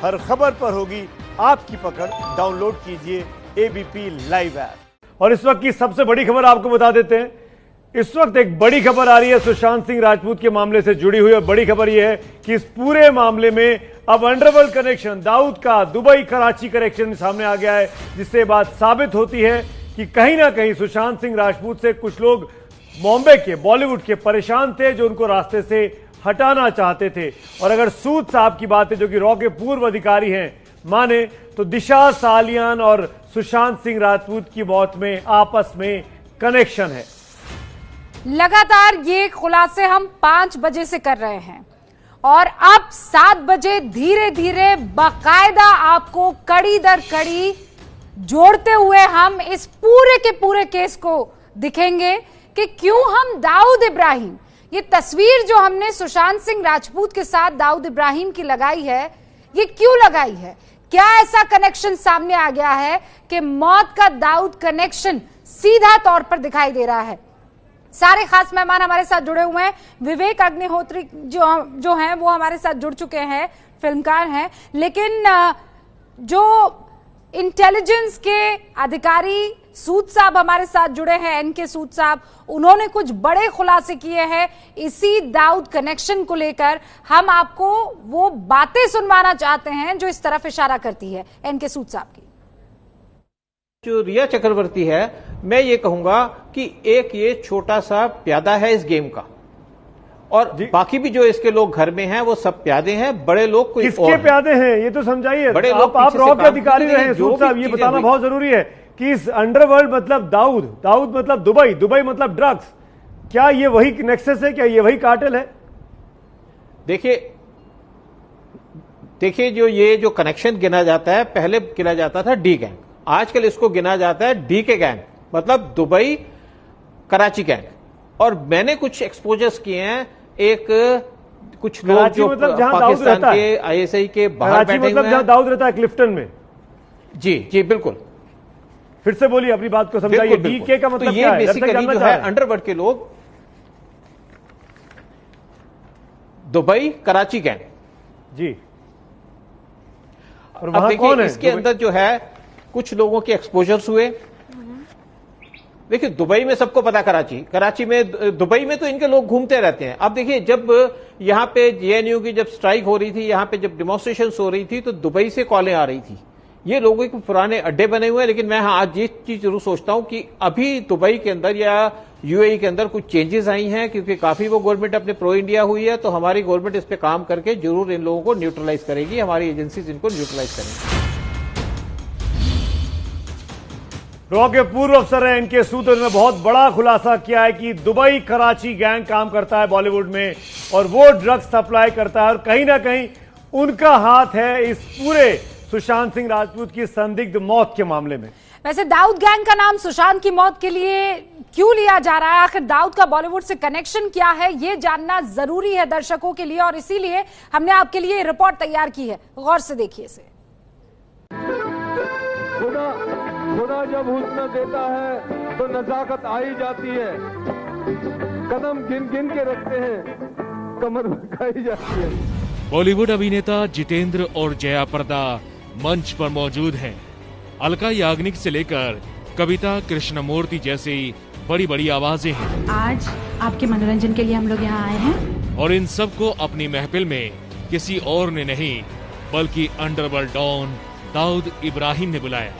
हर खबर पर होगी आपकी पकड़। डाउनलोड कीजिए एबीपी लाइव ऐप। और इस वक्त की सबसे बड़ी खबर आपको बता देते हैं। इस वक्त एक बड़ी खबर आ रही है सुशांत सिंह राजपूत के मामले से जुड़ी हुई, और बड़ी खबर यह है कि इस पूरे मामले में अब अंडरवर्ल्ड कनेक्शन दाऊद का दुबई कराची कनेक्शन सामने आ गया है, जिससे बात साबित होती है कि कहीं ना कहीं सुशांत सिंह राजपूत से कुछ लोग बॉम्बे के, बॉलीवुड के परेशान थे, जो उनको रास्ते से हटाना चाहते थे। और अगर सूद साहब की बात है, जो कि रॉ के पूर्व अधिकारी हैं, माने तो दिशा सालियान और सुशांत सिंह राजपूत की मौत में आपस में कनेक्शन है। लगातार ये खुलासे हम 5 बजे से कर रहे हैं और अब 7 बजे धीरे धीरे बाकायदा आपको कड़ी दर कड़ी जोड़ते हुए हम इस पूरे के पूरे केस को दिखेंगे कि क्यों हम दाऊद इब्राहिम, ये तस्वीर जो हमने सुशांत सिंह राजपूत के साथ दाऊद इब्राहिम की लगाई है, ये क्यों लगाई है? क्या ऐसा कनेक्शन सामने आ गया है कि मौत का दाऊद कनेक्शन सीधा तौर पर दिखाई दे रहा है? सारे खास मेहमान हमारे साथ जुड़े हुए हैं। विवेक अग्निहोत्री जो हैं वो हमारे साथ जुड़ चुके हैं, फिल्मकार हैं, लेकिन जो इंटेलिजेंस के अधिकारी सूद साहब हमारे साथ जुड़े हैं, एनके सूद साहब, उन्होंने कुछ बड़े खुलासे किए हैं इसी दाऊद कनेक्शन को लेकर। हम आपको वो बातें सुनवाना चाहते हैं जो इस तरफ इशारा करती है एनके सूद साहब की। जो रिया चक्रवर्ती है, मैं ये कहूंगा कि एक ये छोटा सा प्यादा है इस गेम का, और बाकी भी जो इसके लोग घर में हैं वो सब प्यादे हैं। बड़े लोग कोई किसके प्यादे हैं ये तो समझाइए। बड़े आप रॉ के अधिकारी रहे हैं सूद साहब, ये बताना बहुत जरूरी है कि इस अंडरवर्ल्ड मतलब दाऊद, दाऊद मतलब दुबई, दुबई मतलब ड्रग्स, क्या ये वही नेक्सस है? क्या ये वही कार्टेल है? देखिए जो कनेक्शन गिना जाता है, पहले गिना जाता था डी गैंग, आजकल इसको गिना जाता है डी के गैंग, मतलब दुबई कराची गैंग। और मैंने कुछ एक्सपोजर्स किए हैं, कुछ लोग जो मतलब पाकिस्तान के आईएसआई के बाहर बैठे हुए हैं, जहां दाऊद रहता है क्लिफ्टन में। जी बिल्कुल, फिर से बोलिए अपनी बात को समझाइए। डीके का मतलब तो ये बेसिकली जो है अंडरवर्ल्ड के लोग, दुबई कराची गैंग जी। और अब देखिए इसके अंदर जो है कुछ लोगों के एक्सपोजर्स हुए। देखिए दुबई में सबको पता, कराची में, दुबई में तो इनके लोग घूमते रहते हैं। अब देखिए जब यहां पे जेएनयू की जब स्ट्राइक हो रही थी, यहां पे जब डिमॉन्स्ट्रेशन हो रही थी, तो दुबई से कॉलें आ रही थी। ये लोगों के पुराने अड्डे बने हुए हैं। लेकिन मैं आज ये चीज जरूर सोचता हूं कि अभी दुबई के अंदर या यूएई के अंदर कुछ चेंजेस आई हैं, क्योंकि काफी वो गवर्नमेंट अपने प्रो इंडिया हुई है, तो हमारी गवर्नमेंट इस पे काम करके जरूर इन लोगों को न्यूट्रलाइज करेगी, हमारी एजेंसीज इनको न्यूट्रलाइज करेंगी। रॉ के पूर्व अफसर हैं इनके सूत्र ने बहुत बड़ा खुलासा किया है कि दुबई कराची गैंग काम करता है बॉलीवुड में, और वो ड्रग्स सप्लाई करता है, और कहीं ना कहीं उनका हाथ है इस पूरे सुशांत सिंह राजपूत की संदिग्ध मौत के मामले में। वैसे दाऊद गैंग का नाम सुशांत की मौत के लिए क्यों लिया जा रहा है? आखिर दाऊद का बॉलीवुड से कनेक्शन क्या है, ये जानना जरूरी है दर्शकों के लिए, और इसीलिए हमने आपके लिए रिपोर्ट तैयार की है। गौर से देखिए इसे। खुदा जब हुस्न देता है तो नजाकत आई जाती है, कदम गिन गिन के रखते हैं, कमर खाई जाती है। बॉलीवुड अभिनेता जितेंद्र और जया प्रदा मंच पर मौजूद हैं। अलका याग्निक से लेकर कविता कृष्णमूर्ति जैसी बड़ी बड़ी आवाजें हैं। आज आपके मनोरंजन के लिए हम लोग यहाँ आए हैं, और इन सबको अपनी महफिल में किसी और ने नहीं बल्कि अंडरवर्ल्ड डॉन दाऊद इब्राहिम ने बुलाया।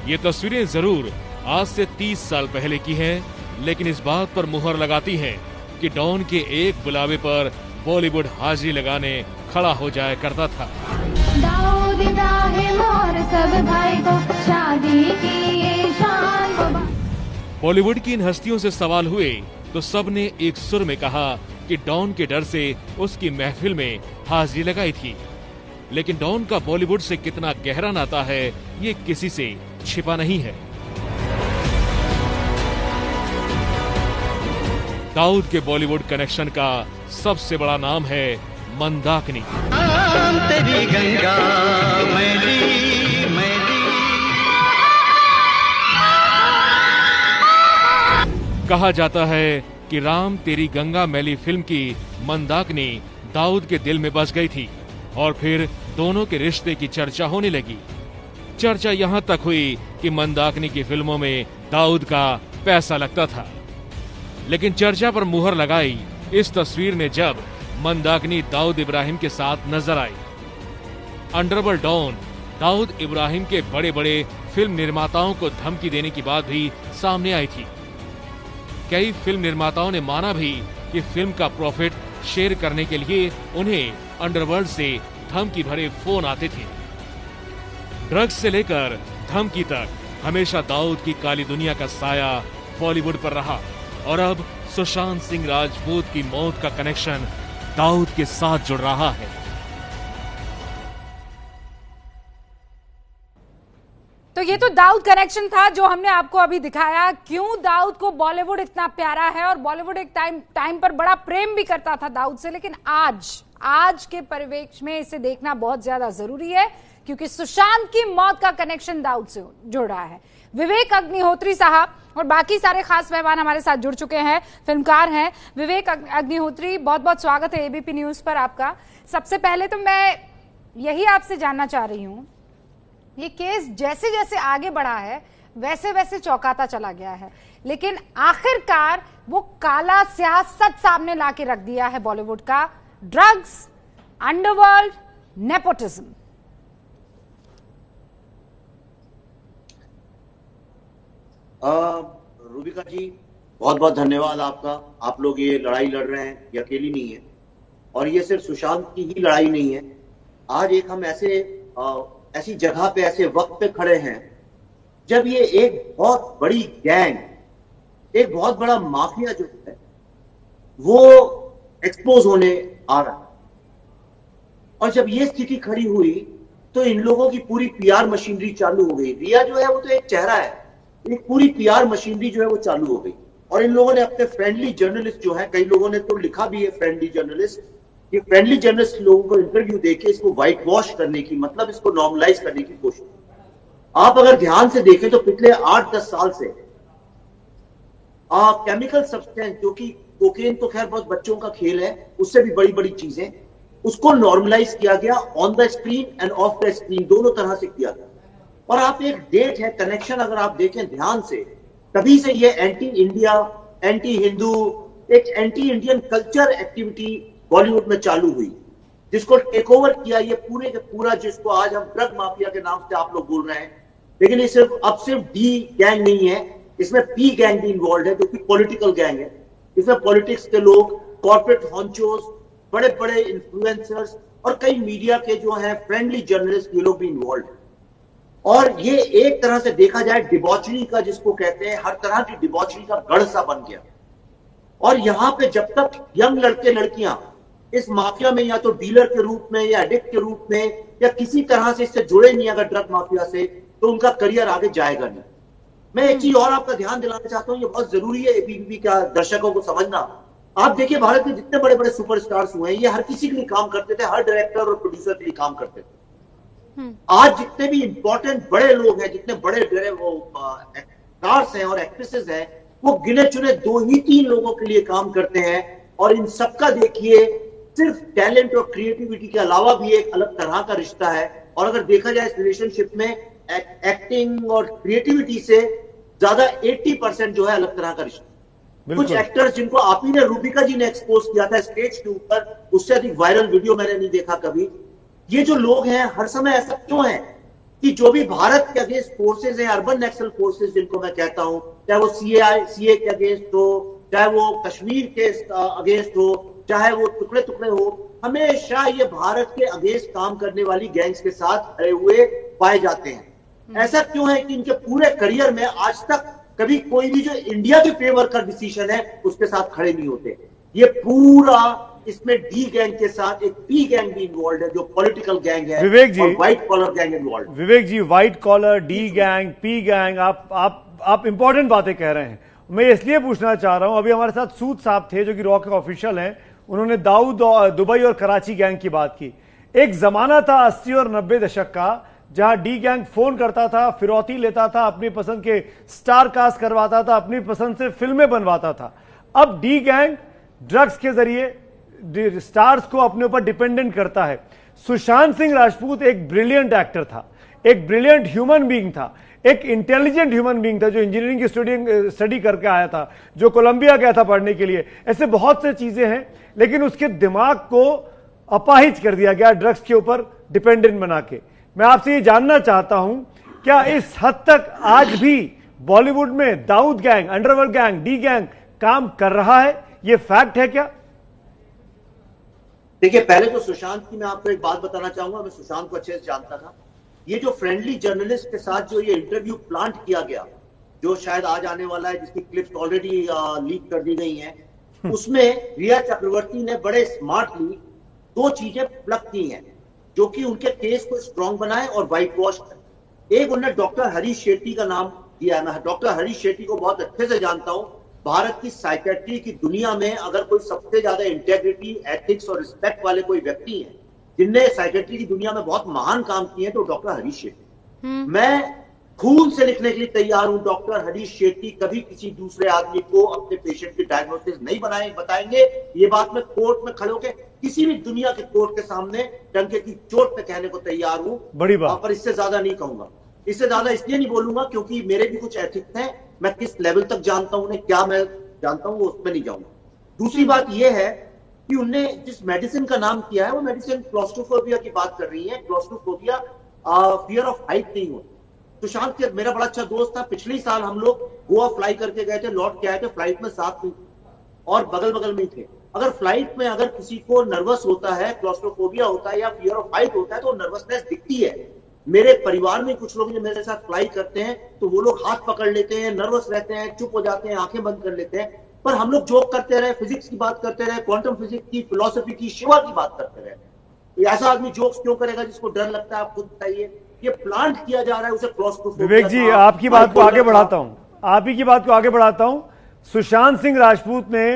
ये तस्वीरें जरूर आज से 30 साल पहले की हैं, लेकिन इस बात पर मुहर लगाती हैं कि डॉन के एक बुलावे पर बॉलीवुड हाजिरी लगाने खड़ा हो जाया करता था। दाऊद इब्राहिम और सब भाई को शादी की शान को। बॉलीवुड की इन हस्तियों से सवाल हुए तो सबने एक सुर में कहा कि डॉन के डर से उसकी महफिल में हाजिरी लगाई थी। लेकिन डॉन का बॉलीवुड से कितना गहरा नाता है, ये किसी से छिपा नहीं है। दाऊद के बॉलीवुड कनेक्शन का सबसे बड़ा नाम है मंदाकिनी। तेरी गंगा मैली मैली कहा जाता है कि राम तेरी गंगा मैली फिल्म की मंदाकिनी दाऊद के दिल में बस गई थी और फिर दोनों के रिश्ते की चर्चा होने लगी। चर्चा यहाँ तक हुई कि मंदाकिनी की फिल्मों में दाऊद का पैसा लगता था। लेकिन चर्चा पर मुहर लगाई इस तस्वीर ने जब मंदाकिनी दाऊद इब्राहिम के साथ नजर आई। अंडरवर्ल्ड डॉन दाऊद इब्राहिम के बड़े बड़े फिल्म निर्माताओं को धमकी देने की बात भी सामने आई थी। कई फिल्म निर्माताओं ने माना भी कि फिल्म का प्रॉफिट शेयर करने के लिए उन्हें अंडरवर्ल्ड से धमकी भरे फोन आते थे। ड्रग्स से लेकर धमकी तक हमेशा दाऊद की काली दुनिया का साया बॉलीवुड पर रहा और अब सुशांत सिंह राजपूत की मौत का कनेक्शन दाऊद के साथ जुड़ रहा है। तो ये तो दाऊद कनेक्शन था जो हमने आपको अभी दिखाया। क्यों दाऊद को बॉलीवुड इतना प्यारा है और बॉलीवुड एक टाइम पर बड़ा प्रेम भी करता था दाऊद से, लेकिन आज के परिवेश में इसे देखना बहुत ज्यादा जरूरी है क्योंकि सुशांत की मौत का कनेक्शन दाऊद से जुड़ रहा है। विवेक अग्निहोत्री साहब और बाकी सारे खास मेहमान हमारे साथ जुड़ चुके हैं, फिल्मकार हैं। विवेक अग्निहोत्री, बहुत बहुत स्वागत है एबीपी न्यूज पर आपका। सबसे पहले तो मैं यही आपसे जानना चाह रही हूं, ये केस जैसे जैसे आगे बढ़ा है वैसे वैसे चौंकाता चला गया है, लेकिन आखिरकार वो काला स्याह सच सामने लाके रख दिया है बॉलीवुड का। Drugs, underworld, nepotism. Rubika ji, बहुत बहुत धन्यवाद आपका। आप लोग ये लड़ाई लड़ रहे हैं, ये अकेली नहीं है और ये सिर्फ सुशांत की ही लड़ाई नहीं है। आज एक हम ऐसी जगह पे, ऐसे वक्त पे खड़े हैं जब ये एक बहुत बड़ी गैंग, एक बहुत बड़ा माफिया जो है वो एक्सपोज होने आ रहा है। और जब ये स्थिति खड़ी हुई तो इन लोगों की पूरी पीआर मशीनरी चालू हो गई। रिया जो है वो तो एक चेहरा है, एक पूरी पीआर मशीनरी जो है वो चालू हो गई। और इन लोगों ने अपने फ्रेंडली जर्नलिस्ट जो है, कई लोगों ने तो लिखा भी है फ्रेंडली जर्नलिस्ट, ये फ्रेंडली जर्नलिस्ट लोगों को इंटरव्यू देके इसको व्हाइट वॉश करने की, मतलब इसको नॉर्मलाइज करने की कोशिश। आप अगर ध्यान से देखें तो पिछले 8-10 साल से केमिकल सब्सटेंस, जो कि कोकेन तो खैर बहुत बच्चों का खेल है, उससे भी बड़ी बड़ी चीजें, उसको नॉर्मलाइज किया गया। On the screen end of the screen दोनों तरह से किया गया। और आप एक डेट है, कनेक्शन अगर आप देखें ध्यान से, तभी से ये एंटी इंडिया, एंटी हिंदू, एक anti Indian culture activity Bollywood में चालू हुई, जिसको टेक ओवर किया ये पूरे के पूरा, जिसको आज हम ड्रग माफिया के नाम से आप लोग बोल रहे हैं। लेकिन ये सिर्फ डी गैंग नहीं है, इसमें पी गैंग भी इन्वॉल्व है, जो कि पॉलिटिकल गैंग है। इसमें पॉलिटिक्स के लोग, कॉर्पोरेट हॉन्चोस, बड़े बड़े इन्फ्लुएंसर्स और कई मीडिया के जो है फ्रेंडली जर्नलिस्ट, ये लोग भी इन्वॉल्व है। और ये एक तरह से देखा जाए डिबॉचरी का, जिसको कहते हैं, हर तरह की डिबॉचरी का गढ़ सा बन गया। और यहां पे जब तक यंग लड़के लड़कियां इस माफिया में या तो डीलर के रूप में या एडिक्ट के रूप में या किसी तरह से इससे जुड़े नहीं अगर ड्रग माफिया से, तो उनका करियर आगे जाएगा नहीं। मैं एक चीज और आपका ध्यान दिलाना चाहता हूं, ये बहुत जरूरी है एबीपी का दर्शकों को समझना। आप देखिए भारत में जितने बड़े बड़े सुपरस्टार्स हुए हैं, ये हर किसी के लिए काम करते थे, हर डायरेक्टर और प्रोड्यूसर के लिए काम करते थे। आज जितने भी इंपॉर्टेंट बड़े लोग हैं, जितने बड़े स्टार्स हैं और एक्ट्रेसेस हैं, वो गिने चुने 2 ही 3 लोगों के लिए काम करते हैं। और इन सबका देखिए सिर्फ टैलेंट और क्रिएटिविटी के अलावा भी एक अलग तरह का रिश्ता है। और अगर देखा जाए इस रिलेशनशिप में एक्टिंग और क्रिएटिविटी से ज्यादा 80% जो है अलग तरह का रिश्ता। कुछ एक्टर्स जिनको आप ही ने, रूबिका जी ने एक्सपोज किया था स्टेज के ऊपर, उससे अधिक वायरल वीडियो मैंने नहीं देखा कभी। ये जो लोग हैं हर समय ऐसा क्यों है कि जो भी भारत के अगेंस्ट फोर्सेज हैं, अर्बन नक्सल फोर्सेज जिनको मैं कहता हूं, चाहे वो सीए के अगेंस्ट हो, चाहे वो कश्मीर के अगेंस्ट हो, चाहे वो टुकड़े टुकड़े हो, हमेशा ये भारत के अगेंस्ट काम करने वाली गैंग्स के साथ खड़े हुए पाए जाते हैं। ऐसा क्यों है कि इनके पूरे करियर में आज तक कभी कोई भी जो इंडिया के फेवर का डिसीजन है उसके साथ खड़े नहीं होते। ये पूरा इसमें डी गैंग के साथ एक पी गैंग भी इन्वॉल्व है, जो पॉलिटिकल गैंग है, विवेक जी, और white collar gang involve. Vivek ji, white collar, D gang, P gang, आप इंपॉर्टेंट बातें कह रहे हैं। मैं इसलिए पूछना चाह रहा हूं, अभी हमारे साथ सूद साहब थे जो कि रॉ के ऑफिशियल हैं, उन्होंने दाऊद, दुबई और कराची गैंग की बात की। एक जमाना था 80 और 90 दशक का जहां डी गैंग फोन करता था, फिरौती लेता था, अपनी पसंद के स्टार कास्ट करवाता था, अपनी पसंद से फिल्में बनवाता था। अब डी गैंग ड्रग्स के जरिए स्टार्स को अपने ऊपर डिपेंडेंट करता है। सुशांत सिंह राजपूत एक ब्रिलियंट एक्टर था, एक ब्रिलियंट ह्यूमन बीइंग था, एक इंटेलिजेंट ह्यूमन बीइंग था, जो इंजीनियरिंग की स्टडी करके आया था, जो कोलंबिया गया था पढ़ने के लिए। ऐसे बहुत से चीजें हैं, लेकिन उसके दिमाग को अपाहिज कर दिया गया ड्रग्स के ऊपर डिपेंडेंट बना के। मैं आपसे ये जानना चाहता हूं, क्या इस हद तक आज भी बॉलीवुड में Dawood gang, underworld gang, D gang काम कर रहा है? ये फैक्ट है क्या? देखिए, पहले तो सुशांत की मैं आपको एक बात बताना चाहूंगा। मैं सुशांत को अच्छे से जानता था। ये जो फ्रेंडली जर्नलिस्ट के साथ जो ये इंटरव्यू प्लांट किया गया, जो शायद आज आने वाला है, जिसकी क्लिप्स ऑलरेडी लीक कर दी गई हैं, उसमें रिया चक्रवर्ती ने बड़े स्मार्टली दो चीजें प्लग की हैं जो कि उनके केस को स्ट्रांग बनाए और व्हाइट वॉश करे। एक, उन्होंने डॉक्टर हरीश शेट्टी का नाम दिया। मैं डॉक्टर हरीश शेट्टी को बहुत अच्छे से जानता हूं। भारत की साइकेट्री की दुनिया में अगर कोई सबसे ज्यादा इंटेग्रिटी, एथिक्स और रिस्पेक्ट वाले कोई व्यक्ति हैं जिनने साइकेट्री की दुनिया में बहुत महान काम किए हैं, तो डॉक्टर हरीश शेट्टी। मैं खून से लिखने के लिए तैयार हूं, डॉक्टर हरीश शेट्टी कभी किसी दूसरे आदमी को अपने पेशेंट की डायग्नोसिस नहीं बताएंगे। ये बात मैं कोर्ट में खड़े होकर किसी भी दुनिया के कोर्ट के सामने डंके की चोट पे कहने को तैयार हूं। बड़ी बात। पर इससे ज्यादा नहीं कहूंगा। इससे ज्यादा इसलिए नहीं बोलूंगा क्योंकि मेरे भी कुछ एथिक्स हैं। मैं किस लेवल तक जानता हूं, उन्हें क्या मैं जानता हूं, वो उसमें नहीं जाऊंगा। दूसरी बात यह है कि उनने जिस मेडिसिन का नाम किया है, वो मेडिसिन क्लॉस्ट्रोफोबिया की बात कर रही है। क्लॉस्ट्रोफोबिया फियर ऑफ हाइट नहीं होती। सुशांत के मेरा बड़ा अच्छा दोस्त था। पिछले साल हम लोग गोवा फ्लाई करके गए थे, लौट के आए थे, फ्लाइट में साथ में और बगल बगल में थे। अगर फ्लाइट में अगर किसी को नर्वस होता है, क्लॉस्ट्रोफोबिया होता है या फियर ऑफ हाइट होता है, तो नर्वसनेस दिखती है। मेरे परिवार में कुछ लोग जो मेरे साथ फ्लाई करते हैं, तो वो लोग हाथ पकड़ लेते हैं, नर्वस रहते हैं, चुप हो जाते हैं, आंखें बंद कर लेते हैं। पर हम लोग जोक करते रहे, फिजिक्स की बात करते रहे, क्वांटम फिजिक्स की, फिलोसफी की, शिवा की बात करते रहे। तो ऐसा आदमी जोक्स क्यों करेगा जिसको डर लगता है? आप खुद बताइए। ये प्लांट किया जा रहा है, उसे क्लॉस्ट्रोफोबिया। विवेक जी, आपकी बात को आगे बढ़ाता हूं, आप ही की बात को आगे बढ़ाता हूं। सुशांत सिंह राजपूत ने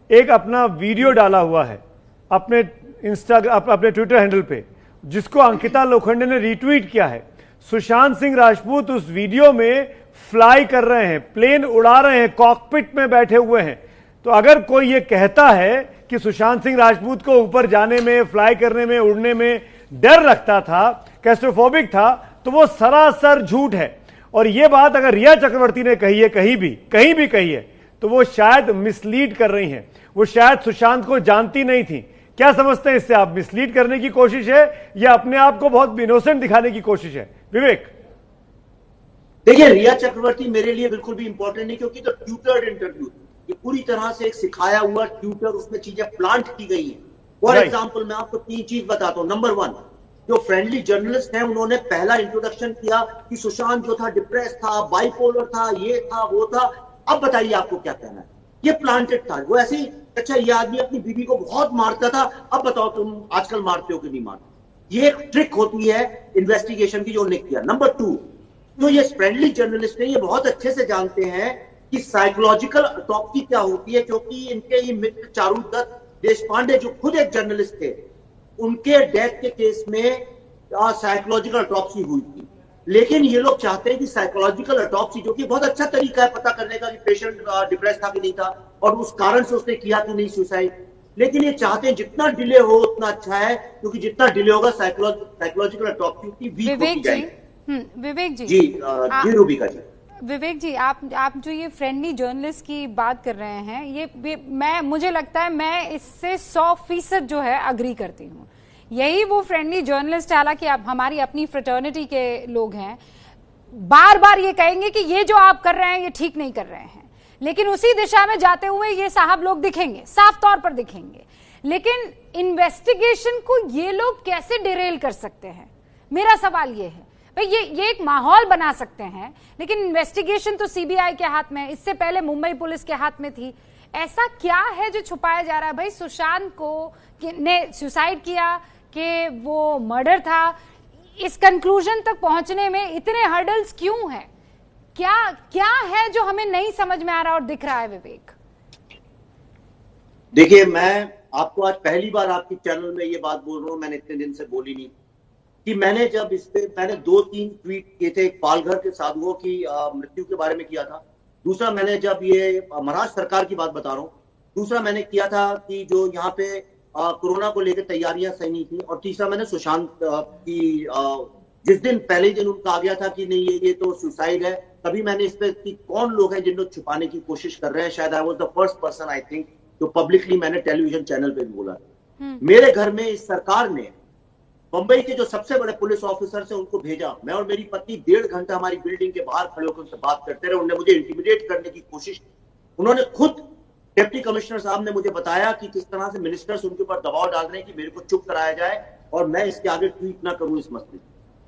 एक अपना वीडियो डाला हुआ है अपने इंस्टाग्राम, अपने ट्विटर हैंडल पे, जिसको अंकिता लोखंडे ने रीट्वीट किया है। सुशांत सिंह राजपूत उस वीडियो में फ्लाई कर रहे हैं, प्लेन उड़ा रहे हैं, कॉकपिट में बैठे हुए हैं। तो अगर कोई ये कहता है कि सुशांत सिंह राजपूत को ऊपर जाने में, फ्लाई करने में, उड़ने में डर लगता था, क्लॉस्ट्रोफोबिक था, तो वो सरासर झूठ है। और ये बात अगर रिया चक्रवर्ती ने कही है, कहीं भी कही है, तो वो शायद मिसलीड कर रही हैं। वो शायद सुशांत को जानती नहीं थी। क्या समझते हैं इससे आप? मिसलीड करने की कोशिश है या अपने आप को बहुत इनोसेंट दिखाने की कोशिश है? विवेक, देखिए, रिया चक्रवर्ती मेरे लिए बिल्कुल भी इंपॉर्टेंट नहीं, क्योंकि तो ट्यूटर्ड इंटरव्यू, ये पूरी तरह से एक सिखाया हुआ ट्यूटर, उसमें चीजें प्लांट की गई हैं। फॉर एग्जाम्पल मैं आपको 3 चीज बताता हूं। नंबर 1, जो फ्रेंडली जर्नलिस्ट हैं, उन्होंने पहला इंट्रोडक्शन किया कि सुशांत जो था डिप्रेस था, बाइपोलर था, ये था, वो था। अब बताइए आपको क्या कहना है? ये प्लांटेड था। वो ऐसे ही, अच्छा ये आदमी अपनी बीवी को बहुत मारता था, अब बताओ तुम आजकल मारते हो कि नहीं मारते? ये एक ट्रिक होती है इन्वेस्टिगेशन की जो उन्होंने किया। नंबर 2, जो ये फ्रेंडली जर्नलिस्ट है, ये बहुत अच्छे से जानते हैं कि साइकोलॉजिकल ऑटोप्सी क्या होती है, क्योंकि इनके ये मित्र चारुदत्त देशपांडे जो खुद एक जर्नलिस्ट थे, उनके डेथ के केस में साइकोलॉजिकल ऑटोप्सी हुई थी। लेकिन ये लोग चाहते हैं कि साइकोलॉजिकल ऑटोप्सी, जो कि बहुत अच्छा तरीका है पता करने का कि पेशेंट डिप्रेस था कि नहीं था और उस कारण से उसने किया कि नहीं सुसाइड, लेकिन ये चाहते हैं जितना डिले हो उतना अच्छा है, क्योंकि जितना डिले होगा साइकोलॉजिकल ऑटोप्सी की वीक होती जाएगी। विवेक जी, जी रूबिका जी, विवेक जी, आप जो ये फ्रेंडली जर्नलिस्ट की बात कर रहे हैं, ये मुझे लगता है मैं इससे 100% जो है अग्री करती हूँ। यही वो फ्रेंडली जर्नलिस्ट, हालांकि आप हमारी अपनी फ्रेटर्निटी के लोग हैं, बार बार ये कहेंगे कि ये जो आप कर रहे हैं ये ठीक नहीं कर रहे हैं, लेकिन उसी दिशा में जाते हुए ये साहब लोग दिखेंगे, साफ तौर पर दिखेंगे। लेकिन इन्वेस्टिगेशन को ये लोग कैसे डिरेल कर सकते हैं? मेरा सवाल ये है भाई, ये एक माहौल बना सकते हैं, लेकिन इन्वेस्टिगेशन तो सीबीआई के हाथ में है, इससे पहले मुंबई पुलिस के हाथ में थी। ऐसा क्या है जो छुपाया जा रहा है? भाई सुशांत को ने सुसाइड किया कि वो मर्डर था, इस कंक्लूजन तक पहुंचने में इतने हर्डल्स क्यों हैं? क्या है जो हमें नहीं समझ में आ रहा और दिख रहा है? विवेक, देखिए, मैं आपको आज पहली बार आपके चैनल में ये बात बोल रहा हूं, मैंने इतने दिन से बोली नहीं, कि मैंने 2-3 ट्वीट किए थे। एक पालघर के साधुओं की मृत्यु के बारे में किया था। दूसरा मैंने जब ये महाराष्ट्र सरकार की बात बता रहा हूँ, दूसरा मैंने किया था कि जो यहाँ पे कोरोना को लेकर तैयारियां सही नहीं थी, और तीसरा मैंने सुशांत की जिस दिन पहले दिन उनका आ गया था कि नहीं ये तो सुसाइड है, तभी मैंने इस पे कि कौन लोग हैं जिनको छुपाने की कोशिश कर रहे हैं। शायद I was the first person I think जो पब्लिकली मैंने टेलीविजन चैनल पे भी बोला। मेरे घर में इस सरकार ने बंबई के जो सबसे बड़े पुलिस ऑफिसर से उनको भेजा। मैं और मेरी पत्नी 1.5 घंटा हमारी बिल्डिंग के बाहर खड़े होकर उनसे बात करते रहे। उन्होंने मुझे इंटिमिडेट करने की कोशिश की। उन्होंने खुद डिप्टी कमिश्नर साहब ने मुझे बताया कि किस तरह से मिनिस्टर्स उनके ऊपर दबाव डाल रहे हैं कि मेरे को चुप कराया जाए और मैं इसके आगे ट्वीट ना करूं इस मसले।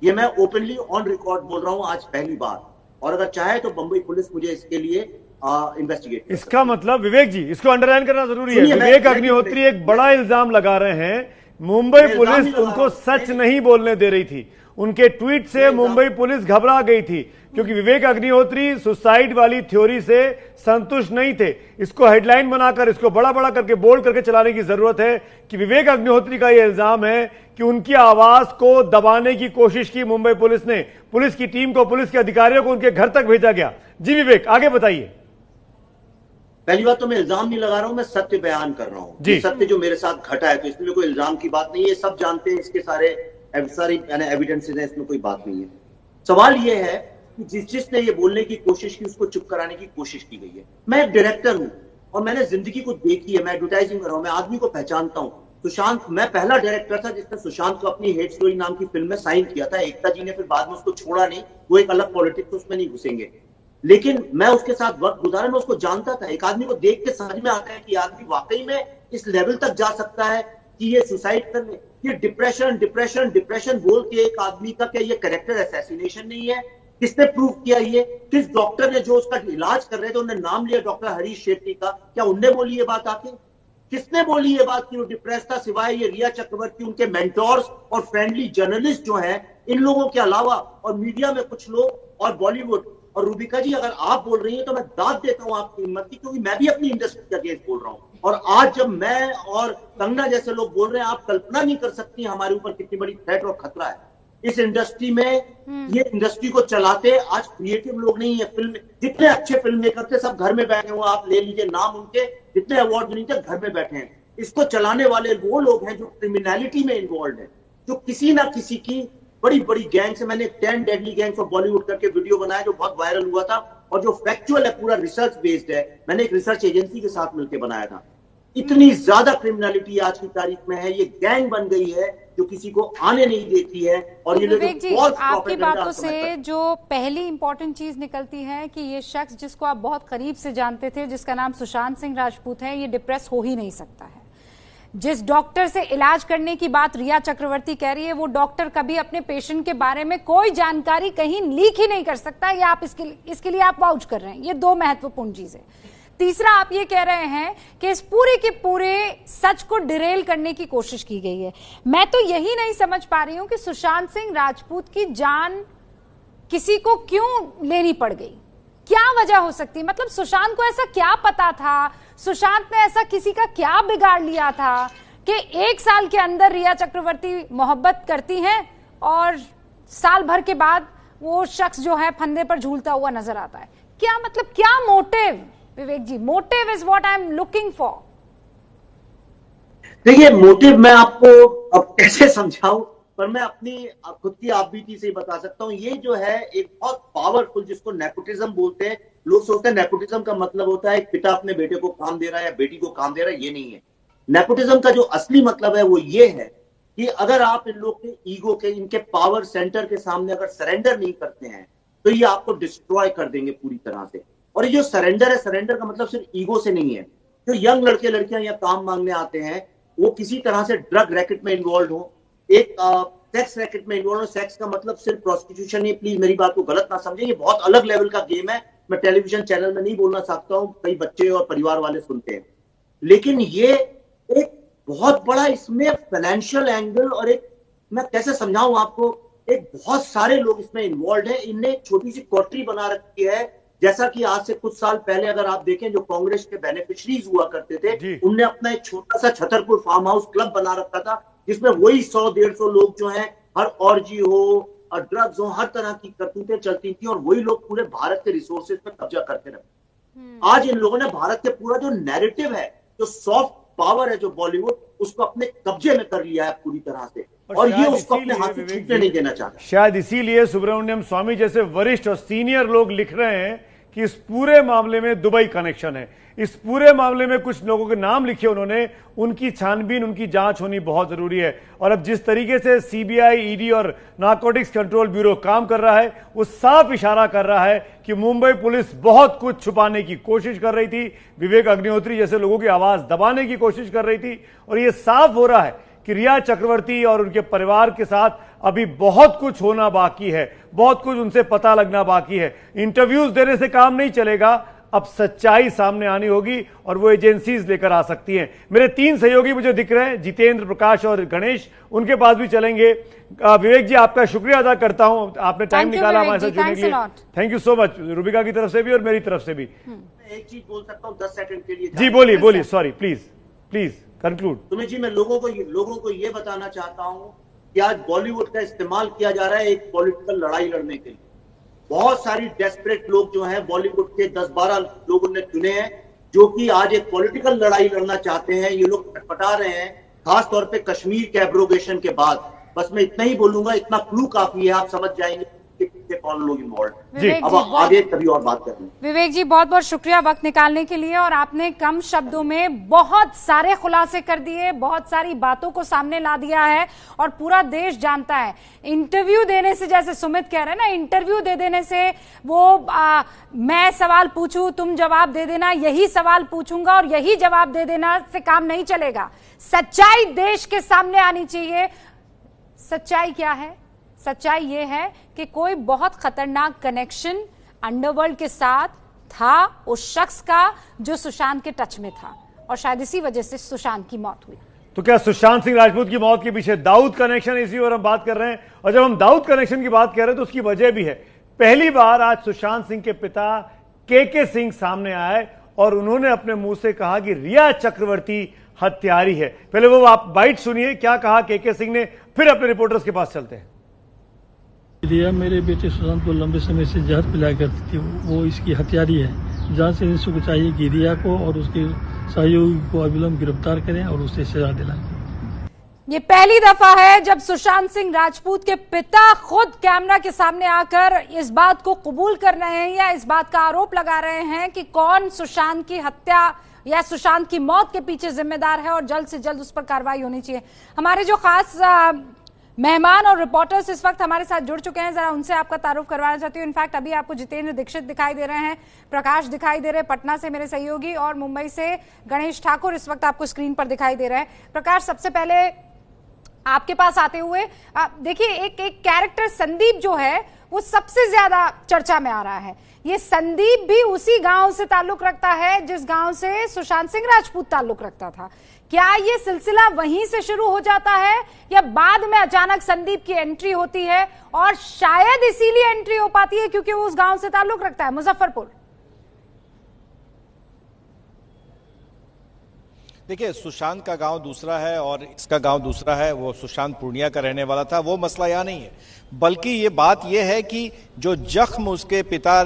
ये मैं ओपनली ऑन रिकॉर्ड बोल रहा हूं आज पहली बार, और अगर चाहे तो बंबई पुलिस मुझे इसके लिए इन्वेस्टिगेट। इसका मतलब विवेक जी, इसको अंडरलाइन करना जरूरी है। विवेक अग्निहोत्री एक बड़ा इल्जाम लगा रहे हैं, मुंबई पुलिस उनको सच नहीं बोलने दे रही थी। उनके ट्वीट से मुंबई पुलिस घबरा गई थी क्योंकि विवेक अग्निहोत्री सुसाइड वाली थ्योरी से संतुष्ट नहीं थे। इसको हेडलाइन बनाकर, इसको बड़ा बड़ा करके, बोल्ड करके चलाने की जरूरत है कि विवेक अग्निहोत्री का यह इल्जाम है कि उनकी आवाज को दबाने की कोशिश की मुंबई पुलिस ने। पुलिस की टीम को, पुलिस के अधिकारियों को उनके घर तक भेजा गया। जी विवेक, आगे बताइए। पहली बात तो मैं इल्जाम नहीं लगा रहा हूं, मैं सत्य बयान कर रहा हूं। सत्य जो मेरे साथ घटा है, तो इसमें कोई इल्जाम की बात नहीं है। सब जानते हैं, इसके सारी एविडेंसेस हैं, इसमें कोई बात नहीं है। सवाल यह है कि जिसने ये बोलने की कोशिश की उसको चुप कराने की कोशिश की गई है। मैं एक डायरेक्टर हूं और मैंने जिंदगी को देखी है। मैं एडवर्टाइजिंग कर रहा हूं, मैं आदमी को पहचानता हूं। सुशांत, मैं पहला डायरेक्टर था जिसने सुशांत को अपनी हेट स्टोरी नाम की फिल्म में साइन किया था। एकता जी ने फिर बाद में उसको छोड़ा नहीं, वो एक अलग पॉलिटिक्स, उसमें नहीं घुसेंगे। लेकिन मैं उसके साथ वक्त गुजारा, मैं उसको जानता था। एक आदमी को देख के समझ में आता है कि आदमी वाकई में इस लेवल तक जा सकता है कि ये सुसाइड करने, ये डिप्रेशन डिप्रेशन डिप्रेशन बोल के एक आदमी का क्या ये कैरेक्टर असैसिनेशन नहीं है? किसने प्रूव किया? ये किस डॉक्टर ने जो उसका इलाज कर रहे थे, उन्होंने नाम लिया डॉक्टर हरीश शेट्टी का, क्या उनने बोली ये बात आके? किसने बोली ये बात कि वो डिप्रेस था? सिवाय ये रिया चक्रवर्ती, उनके मेंटोर्स और फ्रेंडली जर्नलिस्ट जो हैं, इन लोगों के अलावा, और मीडिया में कुछ लोग और बॉलीवुड। और रूबिका जी, अगर आप बोल रही हैं तो मैं दाद देता हूं आपकी हिम्मत की, क्योंकि मैं भी अपनी इंडस्ट्री के अगेंस्ट बोल रहा हूं। और आज जब मैं और कंगना जैसे लोग बोल रहे हैं, आप कल्पना नहीं कर सकती हमारे ऊपर कितनी बड़ी थ्रेट और खतरा है इस इंडस्ट्री में। ये इंडस्ट्री को चलाते आज क्रिएटिव लोग नहीं है। फिल्म, जितने अच्छे फिल्म मेकर थे सब घर में बैठे हुए, आप ले लीजिए नाम उनके, जितने अवार्ड नहीं थे घर में बैठे हैं। इसको चलाने वाले वो लोग हैं जो क्रिमिनलिटी में इन्वॉल्व है, जो किसी ना किसी की बड़ी बड़ी गैंग से। मैंने 10 डेडली गैंग्स ऑफ बॉलीवुड करके वीडियो बनाया जो बहुत वायरल हुआ था, और जो फैक्चुअल है, पूरा रिसर्च बेस्ड है। मैंने एक रिसर्च एजेंसी के साथ मिलकर बनाया था। इतनी ज्यादा क्रिमिनलिटी आज की तारीख में है, ये गैंग बन गई है जो किसी को आने नहीं देती है। और ये विवेक जी, आपकी बातों से जो पहली इंपॉर्टेंट चीज निकलती है कि ये शख्स जिसको आप बहुत करीब से जानते थे, जिसका नाम सुशांत सिंह राजपूत है, ये डिप्रेस हो ही नहीं सकता है। जिस डॉक्टर से इलाज करने की बात रिया चक्रवर्ती कह रही है, वो डॉक्टर कभी अपने पेशेंट के बारे में कोई जानकारी कहीं लीक ही नहीं कर सकता। ये आप इसके लिए आप वाउच कर रहे हैं। ये दो महत्वपूर्ण चीजें। तीसरा, आप ये कह रहे हैं कि इस पूरे के पूरे सच को डिरेल करने की कोशिश की गई है। मैं तो यही नहीं समझ पा रही हूं कि सुशांत सिंह राजपूत की जान किसी को क्यों लेनी पड़ गई? क्या वजह हो सकती? मतलब सुशांत को ऐसा क्या पता था? सुशांत ने ऐसा किसी का क्या बिगाड़ लिया था कि 1 साल के अंदर रिया चक्रवर्ती मोहब्बत करती हैं और साल भर के बाद वो शख्स जो है फंदे पर झूलता हुआ नजर आता है? क्या मतलब, क्या motive? Vivek ji, motive is what I am looking for. देखिए, मोटिव मैं आपको अब कैसे समझाऊं, पर मैं अपनी खुद की आप बीती से बता सकता हूं। ये जो है एक बहुत पावरफुल, जिसको नेपोटिज्म बोलते हैं। लोग सोचते हैं नेपोटिज्म का मतलब होता है एक पिता अपने बेटे को काम दे रहा है या बेटी को काम दे रहा है। ये नहीं है। नेपोटिज्म का जो असली मतलब है वो ये है कि अगर आप इन लोग के ईगो के, इनके पावर सेंटर के सामने अगर सरेंडर नहीं करते हैं तो ये आपको डिस्ट्रॉय कर देंगे पूरी तरह से। और ये जो सरेंडर है, सरेंडर का मतलब सिर्फ ईगो से नहीं है। जो यंग लड़के लड़कियां यहाँ काम मांगने आते हैं, वो किसी तरह से ड्रग रैकेट में इन्वॉल्व हो, एक सेक्स रैकेट में इन्वॉल्व हो। सेक्स का मतलब सिर्फ प्रोस्टिट्यूशन नहीं, प्लीज मेरी बात को गलत ना समझें, ये बहुत अलग लेवल का गेम है। मैं टेलीविजन चैनल में नहीं बोलना चाहता हूं, कई बच्चे और परिवार वाले सुनते हैं। लेकिन ये एक बहुत बड़ा इसमें फाइनेंशियल एंगल, और एक, मैं कैसे समझाऊं आपको, एक बहुत सारे लोग इसमें इन्वॉल्व है। इनने एक छोटी सी कोठरी बना रखी है, जैसा कि आज से कुछ साल पहले अगर आप देखें, जो कांग्रेस के बेनिफिशरीज हुआ करते थे, उनने अपना एक छोटा सा छतरपुर फार्म हाउस क्लब बना रखा था, जिसमें वही 100-150 लोग जो हैं हर ऑर्जी हो और ड्रग्स हो, हर तरह की करतूतें चलती थी और वही लोग पूरे भारत के रिसोर्सेज पर कब्जा करते रहे। आज इन लोगों ने भारत के पूरा जो नैरेटिव है, जो सॉफ्ट पावर है, जो बॉलीवुड, उसको अपने कब्जे में कर लिया है पूरी तरह से, और ये उसको अपने हाथ से छूटने नहीं देना चाहता। शायद इसीलिए सुब्रमण्यम स्वामी जैसे वरिष्ठ और सीनियर लोग लिख रहे हैं कि इस पूरे मामले में दुबई कनेक्शन है। इस पूरे मामले में कुछ लोगों के नाम लिखे उन्होंने, उनकी छानबीन, उनकी जांच होनी बहुत जरूरी है। और अब जिस तरीके से सीबीआई, ईडी और नारकोटिक्स कंट्रोल ब्यूरो काम कर रहा है, वो साफ इशारा कर रहा है कि मुंबई पुलिस बहुत कुछ छुपाने की कोशिश कर रही थी, विवेक अग्निहोत्री जैसे लोगों की आवाज दबाने की कोशिश कर रही थी। और ये साफ हो रहा है कि रिया चक्रवर्ती और उनके परिवार के साथ अभी बहुत कुछ होना बाकी है, बहुत कुछ उनसे पता लगना बाकी है। इंटरव्यूज देने से काम नहीं चलेगा, अब सच्चाई सामने आनी होगी और वो एजेंसीज लेकर आ सकती हैं। मेरे 3 सहयोगी मुझे दिख रहे हैं, जितेंद्र, प्रकाश और गणेश, उनके पास भी चलेंगे। विवेक जी, आपका शुक्रिया अदा करता हूं, आपने टाइम निकाला हमारे साथ जुड़ने के लिए। Thank you so much, Rubika की तरफ से भी और मेरी तरफ से भी। एक चीज बोल सकता हूँ 10 सेकंड के लिए? जी बोलिए, सॉरी, प्लीज कंक्लूड। तुम्हें जी, मैं लोगों को ये बताना चाहता हूं कि आज बॉलीवुड का इस्तेमाल किया जा रहा है एक पॉलिटिकल लड़ाई लड़ने के लिए। बहुत सारी डेस्परेट लोग जो हैं बॉलीवुड के 10-12 लोगों ने चुने हैं, जो कि आज एक पॉलिटिकल लड़ाई लड़ना चाहते हैं। ये लोग पटपटा रहे हैं, खास तौर पे कश्मीर के एब्रोगेशन के बाद। बस मैं इतना ही बोलूंगा, इतना क्लू काफी है, आप समझ जाएंगे कि कौन लोग इन्वॉल्व हैं। अब आगे कभी और बात करेंगे। विवेक जी, बहुत बहुत शुक्रिया वक्त निकालने के लिए, और आपने कम शब्दों में बहुत सारे खुलासे कर दिए, बहुत सारी बातों को सामने ला दिया है और पूरा देश जानता है। इंटरव्यू देने से, जैसे सुमित कह रहे हैं ना, इंटरव्यू दे देने से वो मैं सवाल पूछूं तुम जवाब दे देना, यही सवाल पूछूंगा और यही जवाब दे देना से काम नहीं चलेगा। सच्चाई देश के सामने आनी चाहिए। सच्चाई क्या है? सच्चाई ये है कि कोई बहुत खतरनाक कनेक्शन अंडरवर्ल्ड के साथ था उस शख्स का जो सुशांत के टच में था, और शायद इसी वजह से सुशांत की मौत हुई। तो क्या सुशांत सिंह राजपूत की मौत के पीछे दाऊद कनेक्शन, इसी और हम बात कर रहे हैं। और जब हम दाऊद कनेक्शन की बात कर रहे हैं तो उसकी वजह भी है। पहली बार आज सुशांत सिंह के पिता के सिंह सामने आए और उन्होंने अपने मुंह से कहा कि रिया चक्रवर्ती हत्यारी है। पहले वो आप बाइट सुनिए, क्या कहा के सिंह ने, फिर अपने रिपोर्टर्स के पास चलते हैं। रिया मेरे बेटे सुशांत को लंबे समय से जहर पिलाया करती थी, वो इसकी हत्यारी है। जांच से इंस्पेक्टर को चाहिए कि रिया को और उसके सहयोगी को अविलंब गिरफ्तार करें और उसे सजा दिलाएं। ये पहली दफा है जब सुशांत सिंह राजपूत के पिता खुद कैमरा के सामने आकर इस बात को कबूल कर रहे हैं या इस बात का आरोप लगा रहे हैं कि कौन सुशांत की हत्या या सुशांत की मौत के पीछे जिम्मेदार है और जल्द से जल्द उस पर कार्रवाई होनी चाहिए। हमारे जो खास मेहमान और रिपोर्टर्स इस वक्त हमारे साथ जुड़ चुके हैं, जरा उनसे आपका तारुफ करवाना चाहती हूँ। इनफैक्ट अभी आपको जितेंद्र दीक्षित दिखाई दे रहे हैं, प्रकाश दिखाई दे रहे हैं पटना से मेरे सहयोगी, और मुंबई से गणेश ठाकुर इस वक्त आपको स्क्रीन पर दिखाई दे रहे हैं। प्रकाश, सबसे पहले आपके पास आते हुए देखिए, एक कैरेक्टर संदीप जो है वो सबसे ज्यादा चर्चा में आ रहा है। ये संदीप भी उसी गांव से ताल्लुक रखता है जिस गांव से सुशांत सिंह राजपूत ताल्लुक रखता था। क्या ये सिलसिला वहीं से शुरू हो जाता है या बाद में अचानक संदीप की एंट्री होती है, और शायद इसीलिए एंट्री हो पाती है क्योंकि वो उस गांव से ताल्लुक रखता है, मुजफ्फरपुर? देखिए, सुशांत का गांव दूसरा है और इसका गांव दूसरा है। वो सुशांत पूर्णिया का रहने वाला था, वो मसला यहाँ नहीं है। बल्कि ये बात ये है कि जो जख्म उसके पिता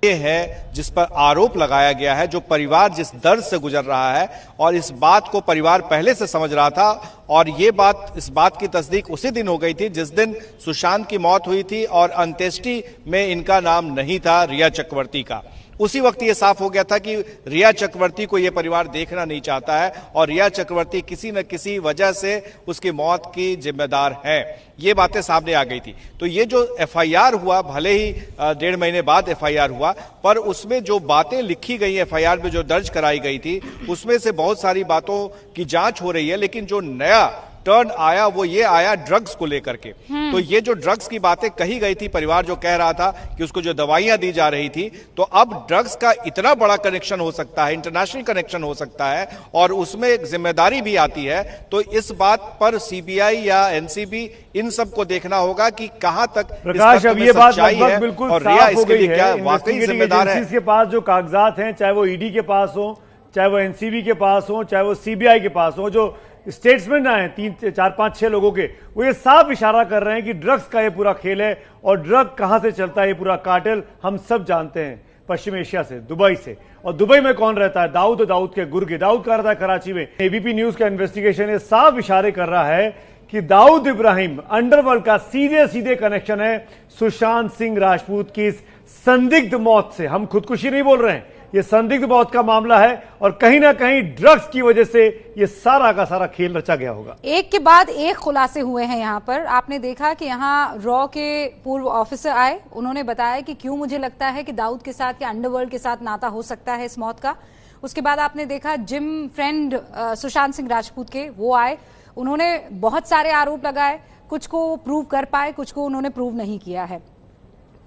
ये है, जिस पर आरोप लगाया गया है, जो परिवार जिस दर्द से गुजर रहा है, और इस बात को परिवार पहले से समझ रहा था, और ये बात, इस बात की तस्दीक उसी दिन हो गई थी जिस दिन सुशांत की मौत हुई थी और अंत्येष्टि में इनका नाम नहीं था रिया चक्रवर्ती का। उसी वक्त ये साफ हो गया था कि रिया चक्रवर्ती को ये परिवार देखना नहीं चाहता है और रिया चक्रवर्ती किसी न किसी वजह से उसकी मौत की जिम्मेदार है। ये बातें सामने आ गई थी। तो ये जो एफआईआर हुआ, भले ही 1.5 महीने बाद एफआईआर हुआ, पर उसमें जो बातें लिखी गई, एफआईआर में जो दर्ज कराई गई थी, उसमें से बहुत सारी बातों की जांच हो रही है। लेकिन जो नया टर्न आया वो ये आया ड्रग्स को लेकर के। तो ये जो ड्रग्स की बातें कही गई थी, परिवार जो कह रहा था कि उसको जो दवाइयां दी जा रही थी, तो अब ड्रग्स का इतना बड़ा कनेक्शन हो सकता है, इंटरनेशनल कनेक्शन हो सकता है, और उसमें एक जिम्मेदारी भी आती है। तो इस बात पर सीबीआई या एनसीबी इन सब को देखना होगा कि कहां तक प्रकाश, अब ये बात लगभग बिल्कुल और रिया इसके लिए क्या वाकई जिम्मेदार है। के पास जो कागजात हैं, चाहे वो ईडी के पास हो, चाहे वो एनसीबी के पास हो, चाहे वो सीबीआई के पास हो, जो स्टेट्समेंट आए हैं 3, 4, 5, 6 लोगों के, वो ये साफ इशारा कर रहे हैं कि ड्रग्स का ये पूरा खेल है और ड्रग कहां से चलता है, ये पूरा कार्टेल हम सब जानते हैं, पश्चिम एशिया से, दुबई से। और दुबई में कौन रहता है? दाऊद, दाऊद के गुर्गे। दाऊद कह रहा था कराची में। एबीपी न्यूज का इन्वेस्टिगेशन ये साफ इशारे कर रहा है कि दाऊद इब्राहिम अंडरवर्ल्ड का सीधे सीधे कनेक्शन है सुशांत सिंह राजपूत की इस संदिग्ध मौत से। हम खुदकुशी नहीं बोल रहे हैं, ये संदिग्ध मौत का मामला है और कहीं ना कहीं ड्रग्स की वजह से ये सारा का सारा खेल रचा गया होगा। एक के बाद एक खुलासे हुए हैं यहाँ पर। आपने देखा कि यहाँ रॉ के पूर्व ऑफिसर आए, उन्होंने बताया कि क्यों मुझे लगता है कि दाऊद के साथ या अंडरवर्ल्ड के साथ नाता हो सकता है इस मौत का। उसके बाद आपने देखा जिम फ्रेंड सुशांत सिंह राजपूत के, वो आए, उन्होंने बहुत सारे आरोप लगाए, कुछ को प्रूव कर पाए, कुछ को उन्होंने प्रूव नहीं किया है।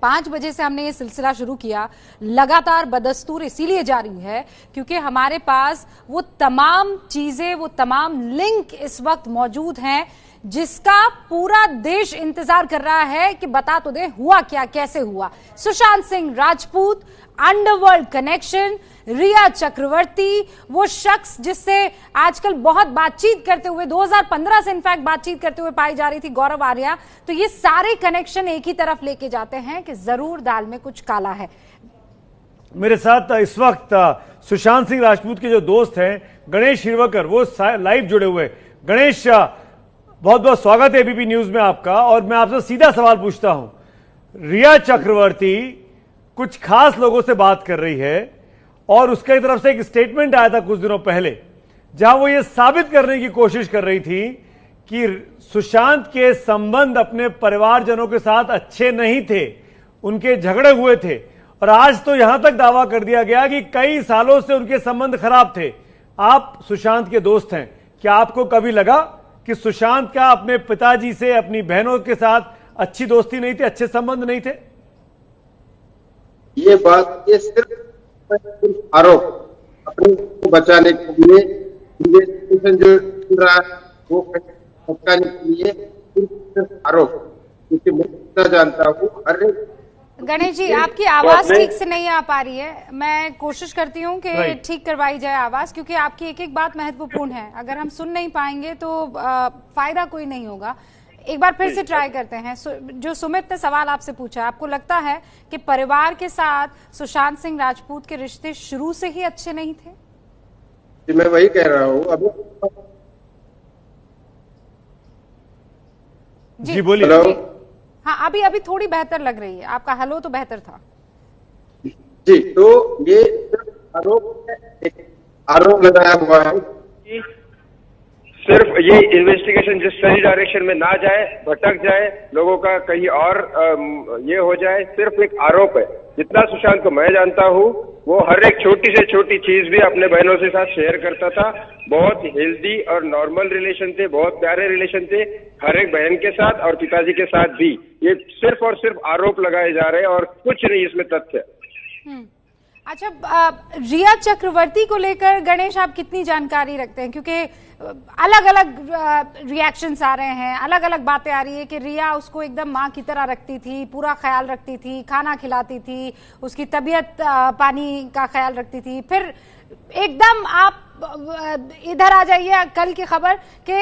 5 बजे से हमने ये सिलसिला शुरू किया, लगातार बदस्तूर इसीलिए जारी है क्योंकि हमारे पास वो तमाम चीजें, वो तमाम लिंक इस वक्त मौजूद हैं जिसका पूरा देश इंतजार कर रहा है कि बता तो दे हुआ क्या, कैसे हुआ। सुशांत सिंह राजपूत, अंडरवर्ल्ड कनेक्शन, रिया चक्रवर्ती, वो शख्स जिससे आजकल बहुत बातचीत करते हुए 2015 से इनफैक्ट बातचीत करते हुए पाई जा रही थी गौरव आर्या, तो ये सारे कनेक्शन एक ही तरफ लेके जाते हैं कि जरूर दाल में कुछ काला है। मेरे साथ इस वक्त सुशांत सिंह राजपूत के जो दोस्त हैं गणेश हिरवकर, वो लाइव जुड़े हुए। गणेश, बहुत बहुत स्वागत है एबीपी न्यूज में आपका। और मैं आपसे सीधा सवाल पूछता हूं, रिया चक्रवर्ती कुछ खास लोगों से बात कर रही है और उसके तरफ से एक स्टेटमेंट आया था कुछ दिनों पहले जहां वो ये साबित करने की कोशिश कर रही थी कि सुशांत के संबंध अपने परिवारजनों के साथ अच्छे नहीं थे, उनके झगड़े हुए थे। और आज तो यहां तक दावा कर दिया गया कि कई सालों से उनके संबंध खराब थे। आप सुशांत के दोस्त हैं, क्या आपको कभी लगा कि सुशांत का अपने पिताजी से, अपनी बहनों के साथ अच्छी दोस्ती नहीं थी, अच्छे संबंध नहीं थे? ये बात, ये सिर्फ आरोप, अपने को बचाने के लिए इन्वेस्टिगेशन जो चल रहा है वो बचाने के लिए सिर्फ आरोप, क्योंकि मैं जानता हूँ हर एक। गणेश जी, आपकी आवाज ठीक से नहीं आ पा रही है, मैं कोशिश करती हूँ कि ठीक करवाई जाए आवाज, क्योंकि आपकी एक एक बात महत्वपूर्ण है। अगर हम सुन नहीं पाएंगे तो फायदा कोई नहीं होगा। एक बार फिर से ट्राई करते हैं। जो सुमित ने सवाल आपसे पूछा, आपको लगता है कि परिवार के साथ सुशांत सिंह राजपूत के रिश्ते शुरू से ही अच्छे नहीं थे? जी, मैं वही कह रहा हूँ। अभी जी बोलिए। हाँ, अभी थोड़ी बेहतर लग रही है, आपका हेलो तो बेहतर था। जी, तो ये आरोप लगाया हुआ है, सिर्फ ये इन्वेस्टिगेशन जिस सही डायरेक्शन में ना जाए, भटक जाए, लोगों का कहीं और ये हो जाए, सिर्फ एक आरोप है। जितना सुशांत को मैं जानता हूँ, वो हर एक छोटी से छोटी चीज भी अपने बहनों के साथ शेयर करता था। बहुत हेल्दी और नॉर्मल रिलेशन थे, बहुत प्यारे रिलेशन थे हर एक बहन के साथ और पिताजी के साथ भी। ये सिर्फ और सिर्फ आरोप लगाए जा रहे हैं और कुछ नहीं इसमें तथ्य। अच्छा, रिया चक्रवर्ती को लेकर गणेश आप कितनी जानकारी रखते हैं? क्योंकि अलग अलग रिएक्शंस आ रहे हैं, अलग अलग बातें आ रही है कि रिया उसको एकदम माँ की तरह रखती थी, पूरा ख्याल रखती थी, खाना खिलाती थी, उसकी तबीयत पानी का ख्याल रखती थी। फिर एकदम आप इधर आ जाइए, कल की खबर कि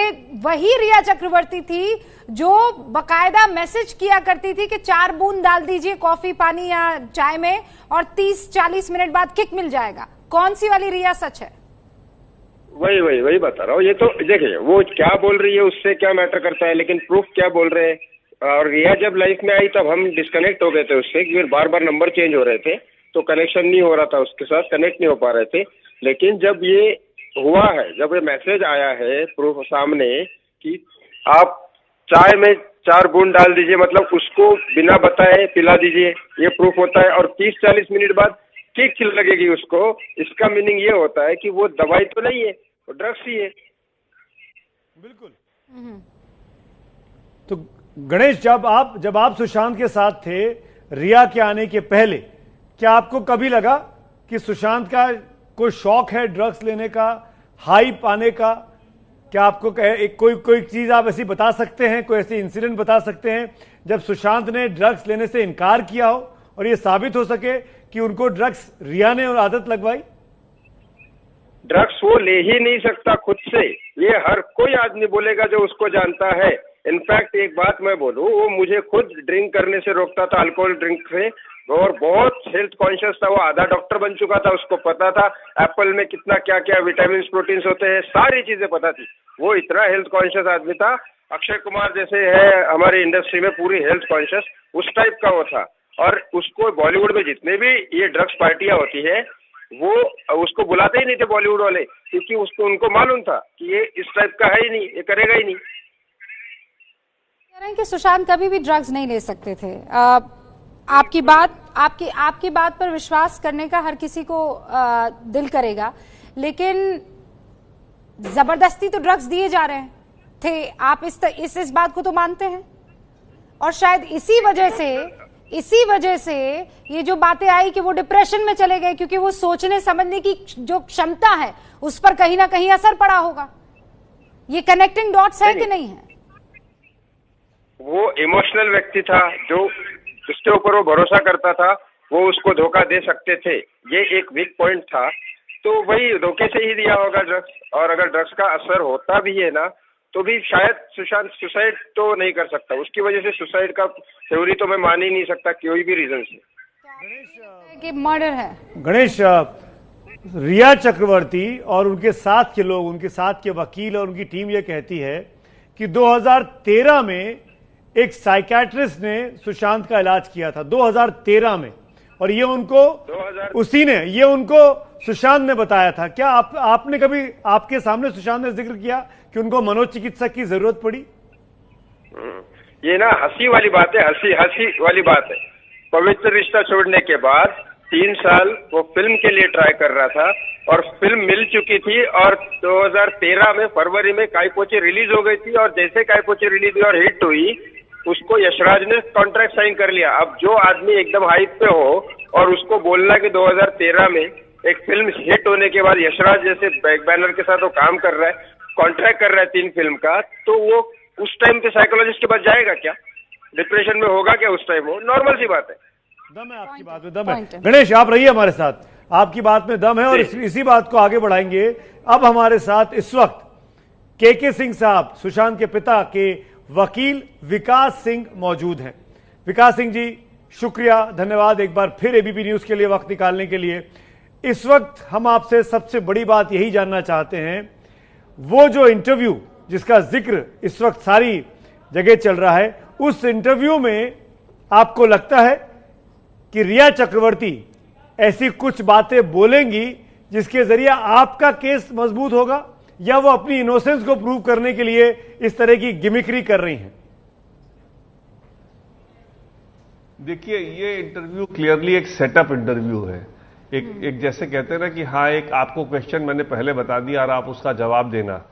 वही रिया चक्रवर्ती थी जो बकायदा मैसेज किया करती थी कि 4 बूंद डाल दीजिए कॉफी, पानी या चाय में और 30-40 मिनट बाद किक मिल जाएगा। कौन सी वाली रिया सच है? वही बता रहा हूँ। ये तो देखिए, वो क्या बोल रही है उससे क्या मैटर करता है, लेकिन प्रूफ क्या बोल रहे हैं। और रिया जब लाइफ में आई तब हम डिस्कनेक्ट हो गए थे उससे, क्योंकि बार बार नंबर चेंज हो रहे थे तो कनेक्शन नहीं हो रहा था, उसके साथ कनेक्ट नहीं हो पा रहे थे। लेकिन जब ये हुआ है, जब ये मैसेज आया है प्रूफ सामने कि आप चाय में 4 बूंद डाल दीजिए, मतलब उसको बिना बताए पिला दीजिए, ये प्रूफ होता है। और 30-40 मिनट बाद किक लगेगी उसको, इसका मीनिंग ये होता है कि वो दवाई तो नहीं है, वो ड्रग्स ही है। बिल्कुल। तो गणेश, जब आप सुशांत के साथ थे रिया के आने के पहले, क्या आपको कभी लगा कि सुशांत का कोई शौक है ड्रग्स लेने का, हाई पाने का? क्या आपको कोई चीज आप ऐसी बता सकते हैं, कोई ऐसी इंसिडेंट बता सकते हैं जब सुशांत ने ड्रग्स लेने से इनकार किया हो और ये साबित हो सके कि उनको ड्रग्स रिया ने आदत लगवाई? ड्रग्स वो ले ही नहीं सकता खुद से, ये हर कोई आदमी बोलेगा जो उसको जानता है। इनफैक्ट एक बात मैं बोलूं, वो मुझे खुद ड्रिंक करने से रोकता था, अल्कोहल ड्रिंक से, और बहुत हेल्थ कॉन्शियस था। वो आधा डॉक्टर बन चुका था, उसको पता था एप्पल में कितना क्या क्या विटामिन प्रोटीन्स होते हैं, सारी चीजें पता थी। वो इतना हेल्थ कॉन्शियस आदमी था। अक्षय कुमार जैसे है हमारी इंडस्ट्री में पूरी हेल्थ कॉन्शियस, उस टाइप का वो था। और उसको बॉलीवुड में जितने भी ये ड्रग्स पार्टियां होती है वो उसको बुलाते ही नहीं थे बॉलीवुड वाले, क्योंकि उसको उनको मालूम था कि ये इस टाइप का है ही नहीं, ये करेगा ही नहीं। कह रहे हैं कि सुशांत कभी भी ड्रग्स नहीं ले सकते थे। आपकी बात पर विश्वास करने का हर किसी को दिल करेगा, लेकिन जबरदस्ती तो ड्रग्स दिए जा रहे हैं थे। आप इस बात को तो मानते हैं, और शायद इसी वजह से ये जो बातें आई कि वो डिप्रेशन में चले गए, क्योंकि वो सोचने समझने की जो क्षमता है उस पर कहीं ना कहीं असर पड़ा होगा। ये कनेक्टिंग डॉट्स है कि नहीं है? वो इमोशनल व्यक्ति था, जो जिसके ऊपर वो भरोसा करता था वो उसको धोखा दे सकते थे, ये एक वीक पॉइंट था। तो वही धोखे से ही दिया होगा ड्रग्स। और अगर ड्रग्स का असर होता भी है ना, तो भी शायद सुशांत सुसाइड तो नहीं कर सकता। उसकी वजह से सुसाइड का थ्योरी तो मैं मान ही नहीं सकता कोई भी रीजन से। कि मर्डर है। गणेश, रिया चक्रवर्ती और उनके साथ के लोग, उनके साथ के वकील और उनकी टीम ये कहती है कि 2013 में एक साइकियाट्रिस्ट ने सुशांत का इलाज किया था 2013 में, और ये उनको सुशांत ने बताया था। क्या आपने कभी आपके सामने सुशांत ने जिक्र किया कि उनको मनोचिकित्सक की जरूरत पड़ी? ये ना हंसी वाली बात है, हंसी वाली बात है। पवित्र रिश्ता छोड़ने के बाद 3 साल वो फिल्म के लिए ट्राई कर रहा था, और फिल्म मिल चुकी थी, और 2013 में फरवरी में काईपोची रिलीज हो गई थी। और जैसे काईपोची रिलीज हुई और हिट हुई, उसको यशराज ने कॉन्ट्रैक्ट साइन कर लिया। अब जो आदमी एकदम हाइप पे हो और उसको बोलना कि 2013 में एक फिल्म हिट होने के बाद यशराज जैसे बैक बैनर के साथ वो काम कर रहा है, कॉन्ट्रैक्ट कर रहा है 3 फिल्म का, तो वो उस टाइम पे साइकोलॉजिस्ट के पास जाएगा क्या? डिप्रेशन में होगा क्या उस टाइम? वो नॉर्मल सी बात है। दम है आपकी बात में, दम है। गणेश, आप रहिए हमारे साथ, आपकी बात में दम है, और इसी बात को आगे बढ़ाएंगे। अब हमारे साथ इस वक्त के सिंह साहब, सुशांत के पिता के वकील विकास सिंह मौजूद हैं। विकास सिंह जी, शुक्रिया, धन्यवाद एक बार फिर एबीपी न्यूज के लिए वक्त निकालने के लिए। इस वक्त हम आपसे सबसे बड़ी बात यही जानना चाहते हैं, वो जो इंटरव्यू जिसका जिक्र इस वक्त सारी जगह चल रहा है, उस इंटरव्यू में आपको लगता है कि रिया चक्रवर्ती ऐसी कुछ बातें बोलेंगी जिसके जरिए आपका केस मजबूत होगा, या वो अपनी इनोसेंस को प्रूव करने के लिए इस तरह की गिमिक्री कर रही हैं? देखिए, ये इंटरव्यू क्लियरली एक सेटअप इंटरव्यू है। एक जैसे कहते हैं ना कि हाँ, एक आपको क्वेश्चन मैंने पहले बता दिया और आप उसका जवाब देना।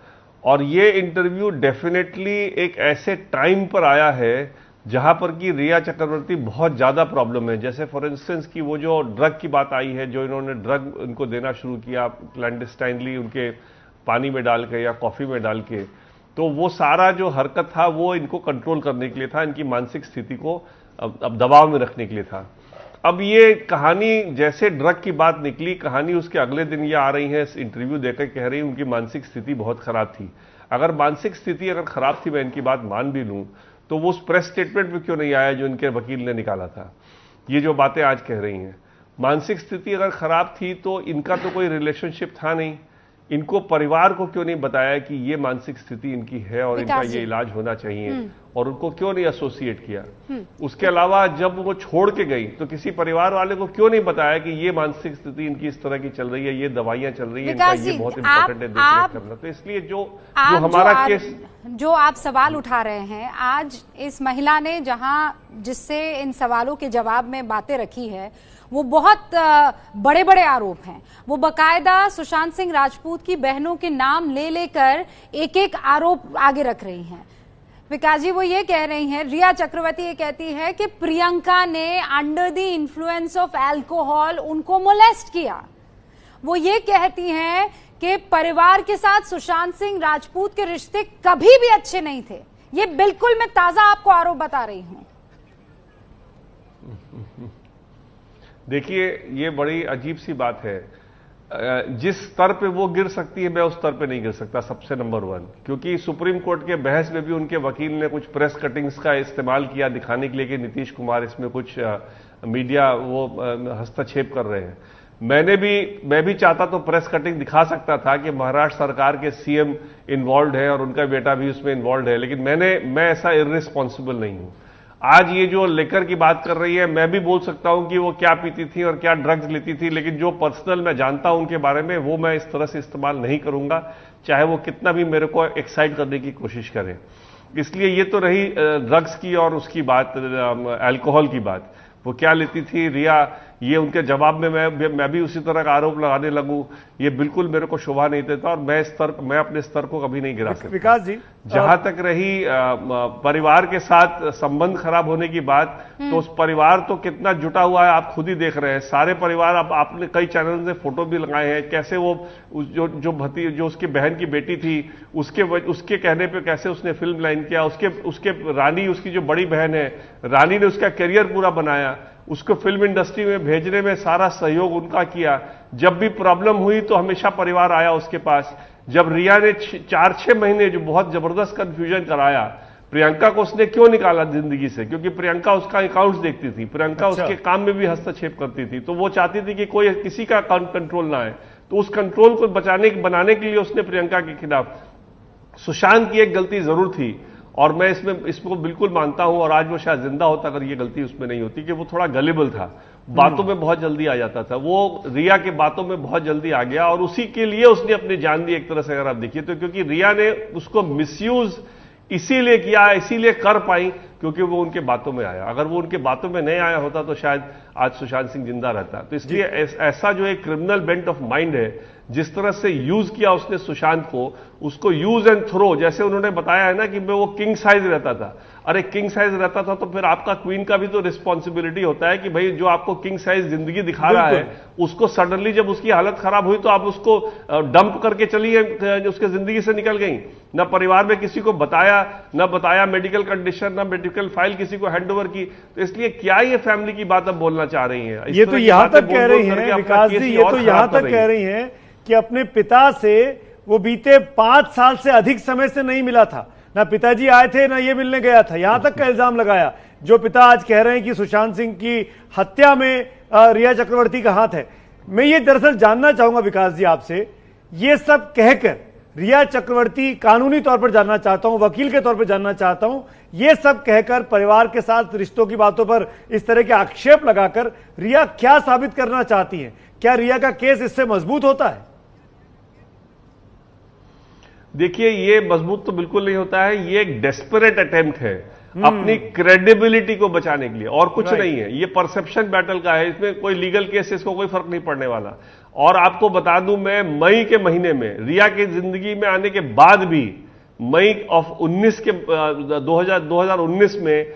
और ये इंटरव्यू डेफिनेटली एक ऐसे टाइम पर आया है जहां पर कि रिया चक्रवर्ती बहुत ज्यादा प्रॉब्लम है। जैसे फॉर इंस्टेंस की वो जो ड्रग की बात आई है, जो इन्होंने ड्रग उनको देना शुरू किया क्लैंडस्टाइनली उनके पानी में डाल के या कॉफी में डाल के, तो वो सारा जो हरकत था वो इनको कंट्रोल करने के लिए था, इनकी मानसिक स्थिति को अब दबाव में रखने के लिए था। अब ये कहानी जैसे ड्रग की बात निकली, कहानी उसके अगले दिन ये आ रही है इंटरव्यू देकर कह रही उनकी मानसिक स्थिति बहुत खराब थी। अगर मानसिक स्थिति अगर खराब थी, मैं इनकी बात मान भी लूं, तो वो उस प्रेस स्टेटमेंट में क्यों नहीं आया जो इनके वकील ने निकाला था? ये जो बातें आज कह रही हैं, मानसिक स्थिति अगर खराब थी तो इनका तो कोई रिलेशनशिप था नहीं, इनको परिवार को क्यों नहीं बताया कि ये मानसिक स्थिति इनकी है और इनका ये इलाज होना चाहिए, और उनको क्यों नहीं एसोसिएट किया? उसके अलावा जब वो छोड़ के गई तो किसी परिवार वाले को क्यों नहीं बताया कि ये मानसिक स्थिति इनकी इस तरह की चल रही है, ये दवाइयां चल रही है, इनका ये बहुत इंपॉर्टेंट है देखरेख करना। तो इसलिए जो हमारा केस, जो आप सवाल उठा रहे हैं, आज इस महिला ने जिससे इन सवालों के जवाब में बातें रखी है, वो बहुत बड़े बड़े आरोप हैं। वो बकायदा सुशांत सिंह राजपूत की बहनों के नाम ले लेकर एक एक आरोप आगे रख रही हैं। विकास जी, वो ये कह रही हैं, रिया चक्रवर्ती ये कहती है कि प्रियंका ने under the influence of alcohol उनको मोलेस्ट किया। वो ये कहती हैं कि परिवार के साथ सुशांत सिंह राजपूत के रिश्ते कभी भी अच्छे नहीं थे। ये बिल्कुल मैं ताजा आपको आरोप बता रही हूं। देखिए, ये बड़ी अजीब सी बात है। जिस स्तर पे वो गिर सकती है मैं उस स्तर पे नहीं गिर सकता, सबसे नंबर 1। क्योंकि सुप्रीम कोर्ट के बहस में भी उनके वकील ने कुछ प्रेस कटिंग्स का इस्तेमाल किया दिखाने के लिए कि नीतीश कुमार इसमें कुछ मीडिया वो हस्तक्षेप कर रहे हैं। मैं भी चाहता तो प्रेस कटिंग दिखा सकता था कि महाराष्ट्र सरकार के सीएम इन्वॉल्व है और उनका बेटा भी उसमें इन्वॉल्व है, लेकिन मैं ऐसा इर्रिस्पॉन्सिबल नहीं हूं। आज ये जो लेकर की बात कर रही है, मैं भी बोल सकता हूं कि वो क्या पीती थी और क्या ड्रग्स लेती थी, लेकिन जो पर्सनल मैं जानता हूं उनके बारे में वो मैं इस तरह से इस्तेमाल नहीं करूंगा, चाहे वो कितना भी मेरे को एक्साइट करने की कोशिश करें। इसलिए ये तो रही ड्रग्स की और उसकी बात, अल्कोहल की बात। वो क्या लेती थी रिया, ये उनके जवाब में मैं भी उसी तरह का आरोप लगाने लगूं, ये बिल्कुल मेरे को शोभा नहीं देता और मैं अपने स्तर को कभी नहीं गिरा सकता। विकास जी, जहां तक रही परिवार के साथ संबंध खराब होने की बात, तो उस परिवार तो कितना जुटा हुआ है आप खुद ही देख रहे हैं। सारे परिवार, आपने कई चैनल से फोटो भी लगाए हैं, कैसे वो जो उसकी बहन की बेटी थी उसके कहने पे कैसे उसने फिल्म लाइन किया, उसके रानी, उसकी जो बड़ी बहन है रानी ने उसका करियर पूरा बनाया, उसको फिल्म इंडस्ट्री में भेजने में सारा सहयोग उनका किया। जब भी प्रॉब्लम हुई तो हमेशा परिवार आया उसके पास। जब रिया ने 4-6 महीने जो बहुत जबरदस्त कंफ्यूजन कराया, प्रियंका को उसने क्यों निकाला जिंदगी से? क्योंकि प्रियंका उसका अकाउंट्स देखती थी, प्रियंका उसके काम में भी हस्तक्षेप करती थी, तो वो चाहती थी कि कोई किसी का अकाउंट कंट्रोल ना आए। तो उस कंट्रोल को बनाने के लिए उसने प्रियंका के खिलाफ, सुशांत की एक गलती जरूर थी और मैं इसको बिल्कुल मानता हूं, और आज वो शायद जिंदा होता अगर ये गलती उसमें नहीं होती, कि वो थोड़ा गलेबल था, बातों में बहुत जल्दी आ जाता था। वो रिया के बातों में बहुत जल्दी आ गया और उसी के लिए उसने अपनी जान दी एक तरह से, अगर आप देखिए तो। क्योंकि रिया ने उसको मिसयूज इसीलिए किया, इसीलिए कर पाई क्योंकि वो उनके बातों में आया। अगर वो उनके बातों में नहीं आया होता तो शायद आज सुशांत सिंह जिंदा रहता। तो इसलिए ऐसा जो एक क्रिमिनल बेंट ऑफ माइंड है, जिस तरह से यूज किया उसने सुशांत को, उसको यूज एंड थ्रो, जैसे उन्होंने बताया है ना कि वो किंग साइज रहता था। अरे किंग साइज रहता था तो फिर आपका क्वीन का भी तो रिस्पॉन्सिबिलिटी होता है कि भाई जो आपको किंग साइज जिंदगी दिखा रहा है, उसको सडनली जब उसकी हालत खराब हुई तो आप उसको डंप करके चलिए, उसके जिंदगी से निकल गई। ना परिवार में किसी को बताया मेडिकल कंडीशन, ना मेडिकल फाइल किसी को हैंड ओवर की। तो इसलिए क्या ये फैमिली की बात अब बोलना चाह रही है? ये तो यहां तक कह रही है विकास जी, ये तो यहां तक कह रही है कि अपने पिता से वो बीते 5 साल से अधिक समय से नहीं मिला था, ना पिताजी आए थे ना ये मिलने गया था, यहां तक का इल्जाम लगाया। जो पिता आज कह रहे हैं कि सुशांत सिंह की हत्या में रिया चक्रवर्ती का हाथ है। मैं ये दरअसल जानना चाहूंगा विकास जी आपसे, ये सब कहकर रिया चक्रवर्ती, कानूनी तौर पर जानना चाहता हूं, वकील के तौर पर जानना चाहता हूं, ये सब कहकर परिवार के साथ रिश्तों की बातों पर इस तरह के आक्षेप लगाकर रिया क्या साबित करना चाहती है? क्या रिया का केस इससे मजबूत होता है? देखिए, ये मजबूत तो बिल्कुल नहीं होता है। ये एक डेस्परेट अटेम्प्ट है अपनी क्रेडिबिलिटी को बचाने के लिए, और कुछ नहीं है। ये परसेप्शन बैटल का है, इसमें कोई लीगल केसेस को कोई फर्क नहीं पड़ने वाला। और आपको बता दूं, मैं मई के महीने में रिया की जिंदगी में आने के बाद भी, मई ऑफ 2019 में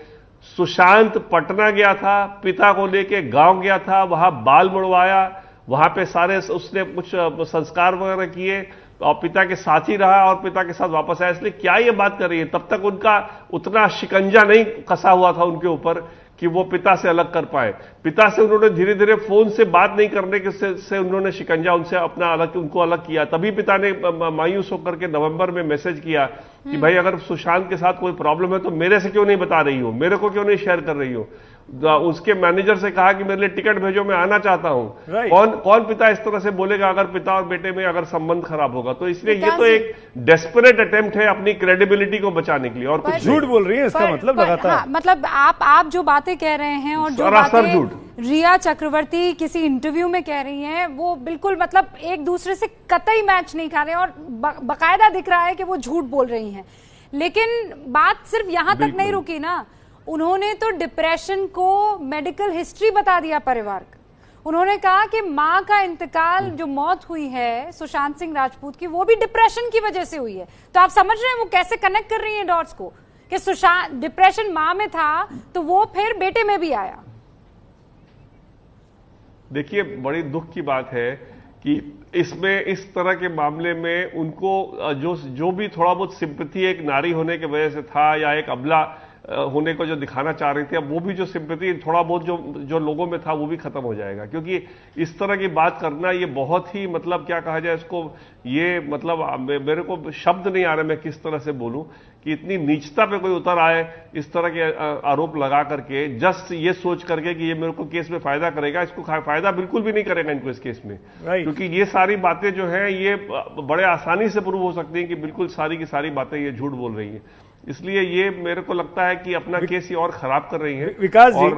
सुशांत पटना गया था, पिता को लेके गांव गया था, वहां बाल मुड़वाया, वहां पे सारे उसने कुछ संस्कार वगैरह किए और पिता के साथ ही रहा और पिता के साथ वापस आया। इसलिए क्या ये बात कर रही है? तब तक उनका उतना शिकंजा नहीं कसा हुआ था उनके ऊपर कि वो पिता से अलग कर पाए। पिता से उन्होंने धीरे धीरे फोन से बात नहीं करने के से उन्होंने शिकंजा उनसे उनको अलग किया। तभी पिता ने मायूस होकर के नवंबर में मैसेज किया कि भाई अगर सुशांत के साथ कोई प्रॉब्लम है तो मेरे से क्यों नहीं बता रही हो, मेरे को क्यों नहीं शेयर कर रही हो। उसके मैनेजर से कहा कि मेरे लिए टिकट भेजो, मैं आना चाहता हूं। कौन पिता इस तरह से बोलेगा अगर पिता और बेटे में अगर संबंध खराब होगा? तो इसलिए ये तो एक डेस्परेट अटेम्प्ट है अपनी क्रेडिबिलिटी को बचाने के लिए, और कुछ झूठ बोल रही है इसका मतलब लगातार। हाँ, मतलब आप जो बातें कह रहे हैं और जो बातें रिया चक्रवर्ती किसी इंटरव्यू में कह रही हैं, वो बिल्कुल मतलब एक दूसरे से कतई मैच नहीं खा रहे हैं और बकायदा दिख रहा है कि वो झूठ बोल रही हैं। लेकिन बात सिर्फ यहां तक नहीं रुकी ना, उन्होंने तो डिप्रेशन को मेडिकल हिस्ट्री बता दिया परिवार का। उन्होंने कहा कि मां का इंतकाल, जो मौत हुई है सुशांत सिंह राजपूत की, वो भी डिप्रेशन की वजह से हुई है। तो आप समझ रहे हैं वो कैसे कनेक्ट कर रही हैं डॉट्स को, कि सुशांत डिप्रेशन मां में था तो वो फिर बेटे में भी आया। देखिए, बड़ी दुख की बात है कि इसमें इस तरह के मामले में उनको जो भी थोड़ा बहुत सिंपैथी एक नारी होने की वजह से था, या एक अबला होने को जो दिखाना चाह रही थी, अब वो भी जो सिंपैथी थोड़ा बहुत जो लोगों में था वो भी खत्म हो जाएगा। क्योंकि इस तरह की बात करना ये बहुत ही मतलब क्या कहा जाए इसको, ये मतलब मेरे को शब्द नहीं आ रहे मैं किस तरह से बोलूं कि इतनी नीचता पे कोई उतर आए इस तरह के आरोप लगा करके, जस्ट ये सोच करके कि ये मेरे को केस में फायदा करेगा। इसको फायदा बिल्कुल भी नहीं करेगा इनको इस केस में, क्योंकि ये सारी बातें जो हैं ये बड़े आसानी से प्रूव हो सकती हैं कि बिल्कुल सारी की सारी बातें ये झूठ बोल रही हैं। इसलिए ये मेरे को लगता है कि अपना केस ये और खराब कर रही है। विकास जी, और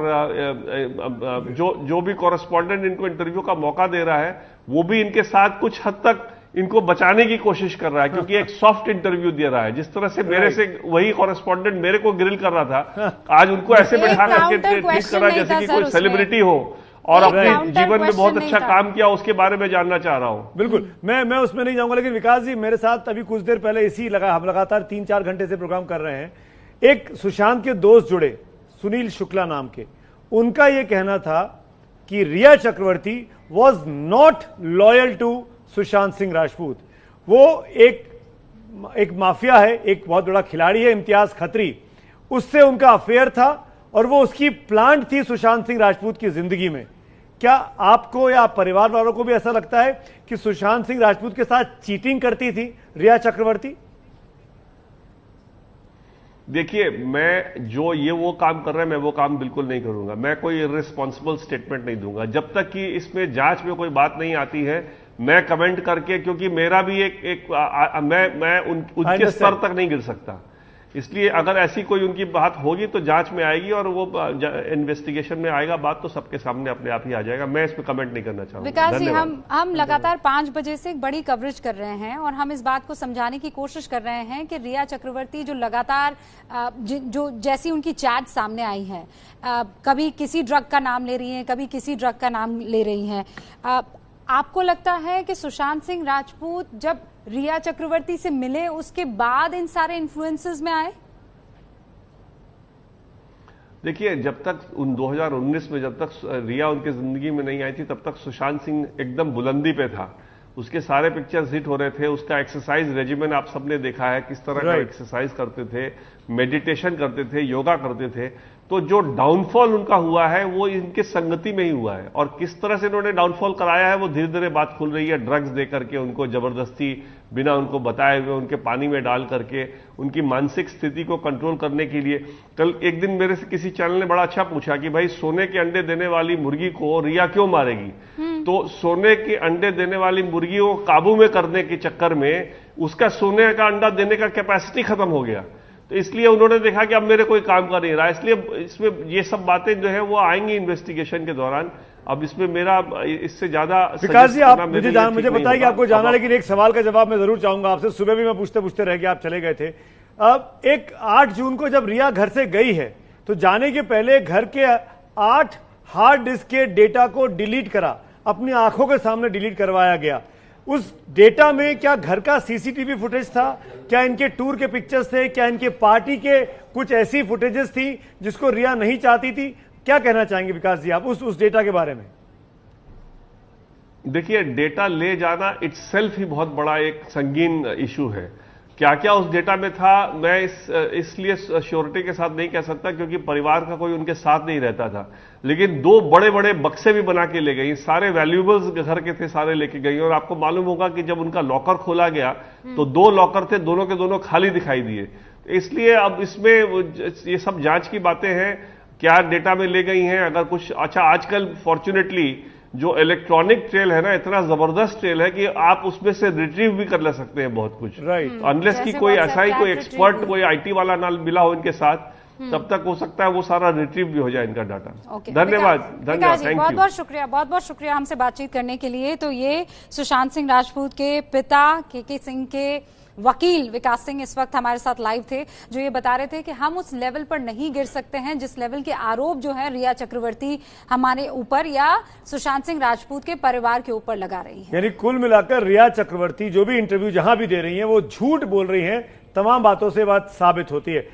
जो भी कॉरेस्पॉन्डेंट इनको इंटरव्यू का मौका दे रहा है वो भी इनके साथ कुछ हद तक इनको बचाने की कोशिश कर रहा है, क्योंकि एक सॉफ्ट इंटरव्यू दे रहा है। जिस तरह से मेरे से वही कॉरेस्पॉन्डेंट मेरे को ग्रिल कर रहा था, आज उनको ऐसे बैठा करके ट्रीट कर रहा है जैसे कि कोई सेलिब्रिटी हो और अपने जीवन में बहुत अच्छा काम किया उसके बारे में जानना चाह रहा हूं। बिल्कुल, मैं उसमें नहीं जाऊंगा, लेकिन विकास जी मेरे साथ अभी कुछ देर पहले हम लगातार 3-4 घंटे से प्रोग्राम कर रहे हैं। एक सुशांत के दोस्त जुड़े, सुनील शुक्ला नाम के, उनका यह कहना था कि Riya Chakraborty was not loyal to Sushant Singh Rajput. वो एक माफिया है, एक बहुत बड़ा खिलाड़ी है, इम्तियाज खत्री, उससे उनका अफेयर था और वो उसकी प्लांट थी सुशांत सिंह राजपूत की जिंदगी में। क्या आपको या परिवार वालों को भी ऐसा लगता है कि सुशांत सिंह राजपूत के साथ चीटिंग करती थी रिया चक्रवर्ती? देखिए, मैं जो ये वो काम कर रहे हैं मैं वो काम बिल्कुल नहीं करूंगा। मैं कोई इर्रिस्पॉन्सिबल स्टेटमेंट नहीं दूंगा जब तक कि इसमें जांच में कोई बात नहीं आती है। मैं कमेंट करके, क्योंकि मेरा भी मैं उनके स्तर तक नहीं गिर सकता, इसलिए अगर ऐसी कोई उनकी बात होगी तो जांच में आएगी और वो इन्वेस्टिगेशन में आएगा, बात तो सबके सामने अपने आप ही आ जाएगा। मैं इसमें कमेंट नहीं करना चाहूंगा। विकास जी, हम लगातार 5 बजे से एक बड़ी कवरेज कर रहे हैं और हम इस बात को समझाने की कोशिश कर रहे हैं कि रिया चक्रवर्ती जो लगातार जो जैसी उनकी चैट सामने आई है, कभी किसी ड्रग का नाम ले रही है, कभी किसी ड्रग का नाम ले रही है, आपको लगता है कि सुशांत सिंह राजपूत जब रिया चक्रवर्ती से मिले उसके बाद इन सारे इन्फ्लुएंसेस में आए? देखिए, जब तक 2019 में जब तक रिया उनकी जिंदगी में नहीं आई थी तब तक सुशांत सिंह एकदम बुलंदी पे था। उसके सारे पिक्चर्स हिट हो रहे थे। उसका एक्सरसाइज रेजिमेंट आप सबने देखा है, किस तरह का एक्सरसाइज करते थे, मेडिटेशन करते थे, योगा करते थे। तो जो डाउनफॉल उनका हुआ है वो इनके संगति में ही हुआ है, और किस तरह से इन्होंने डाउनफॉल कराया है वो धीरे धीरे बात खुल रही है। ड्रग्स दे करके, उनको जबरदस्ती बिना उनको बताए हुए उनके पानी में डाल करके, उनकी मानसिक स्थिति को कंट्रोल करने के लिए। कल एक दिन मेरे से किसी चैनल ने बड़ा अच्छा पूछा कि भाई सोने के अंडे देने वाली मुर्गी को रिया क्यों मारेगी? तो सोने के अंडे देने वाली मुर्गी को काबू में करने के चक्कर में उसका सोने का अंडा देने का कैपेसिटी खत्म हो गया, तो इसलिए उन्होंने देखा कि अब मेरे कोई काम कर नहीं रहा, इसलिए इसमें ये सब बातें जो है वो आएंगी इन्वेस्टिगेशन के दौरान। अब इसमें मेरा इससे ज्यादा विकास जी, आप मुझे बताइए, आपको जाना, लेकिन एक सवाल का जवाब मैं जरूर चाहूंगा आपसे। सुबह भी मैं पूछते पूछते रह गया, आप चले गए थे। अब एक 8 जून को जब रिया घर से गई है तो जाने के पहले घर के 8 हार्ड डिस्क के डेटा को डिलीट करा, अपनी आंखों के सामने डिलीट करवाया गया। उस डेटा में क्या घर का सीसीटीवी फुटेज था? क्या इनके टूर के पिक्चर्स थे? क्या इनके पार्टी के कुछ ऐसी फुटेजेस थी जिसको रिया नहीं चाहती थी? क्या कहना चाहेंगे विकास जी आप उस डेटा के बारे में? देखिए, डेटा ले जाना इटसेल्फ ही बहुत बड़ा एक संगीन इशू है। क्या क्या उस डेटा में था मैं इसलिए श्योरिटी के साथ नहीं कह सकता क्योंकि परिवार का कोई उनके साथ नहीं रहता था, लेकिन 2 बड़े बड़े बक्से भी बना के ले गई, सारे वैल्यूएबल्स घर के थे, सारे लेके गई। और आपको मालूम होगा कि जब उनका लॉकर खोला गया तो 2 लॉकर थे, दोनों के दोनों खाली दिखाई दिए। इसलिए अब इसमें ये सब जांच की बातें हैं, क्या डेटा में ले गई हैं, अगर कुछ अच्छा। आजकल फॉर्चुनेटली जो इलेक्ट्रॉनिक ट्रेल है ना, इतना जबरदस्त ट्रेल है कि आप उसमें से रिट्रीव भी कर ले सकते हैं बहुत कुछ, अनलेस कि कोई ऐसा ही कोई एक्सपर्ट, कोई आईटी वाला ना मिला हो इनके साथ, तब तक हो सकता है वो सारा रिट्रीव भी हो जाए इनका डाटा। धन्यवाद, थैंक यू, बहुत बहुत शुक्रिया हमसे बातचीत करने के लिए। तो ये सुशांत सिंह राजपूत के पिता के सिंह के वकील विकास सिंह इस वक्त हमारे साथ लाइव थे, जो ये बता रहे थे कि हम उस लेवल पर नहीं गिर सकते हैं जिस लेवल के आरोप जो है रिया चक्रवर्ती हमारे ऊपर या सुशांत सिंह राजपूत के परिवार के ऊपर लगा रही है। यानी कुल मिलाकर रिया चक्रवर्ती जो भी इंटरव्यू जहां भी दे रही हैं वो झूठ बोल रही हैं, तमाम बातों से बात साबित होती है।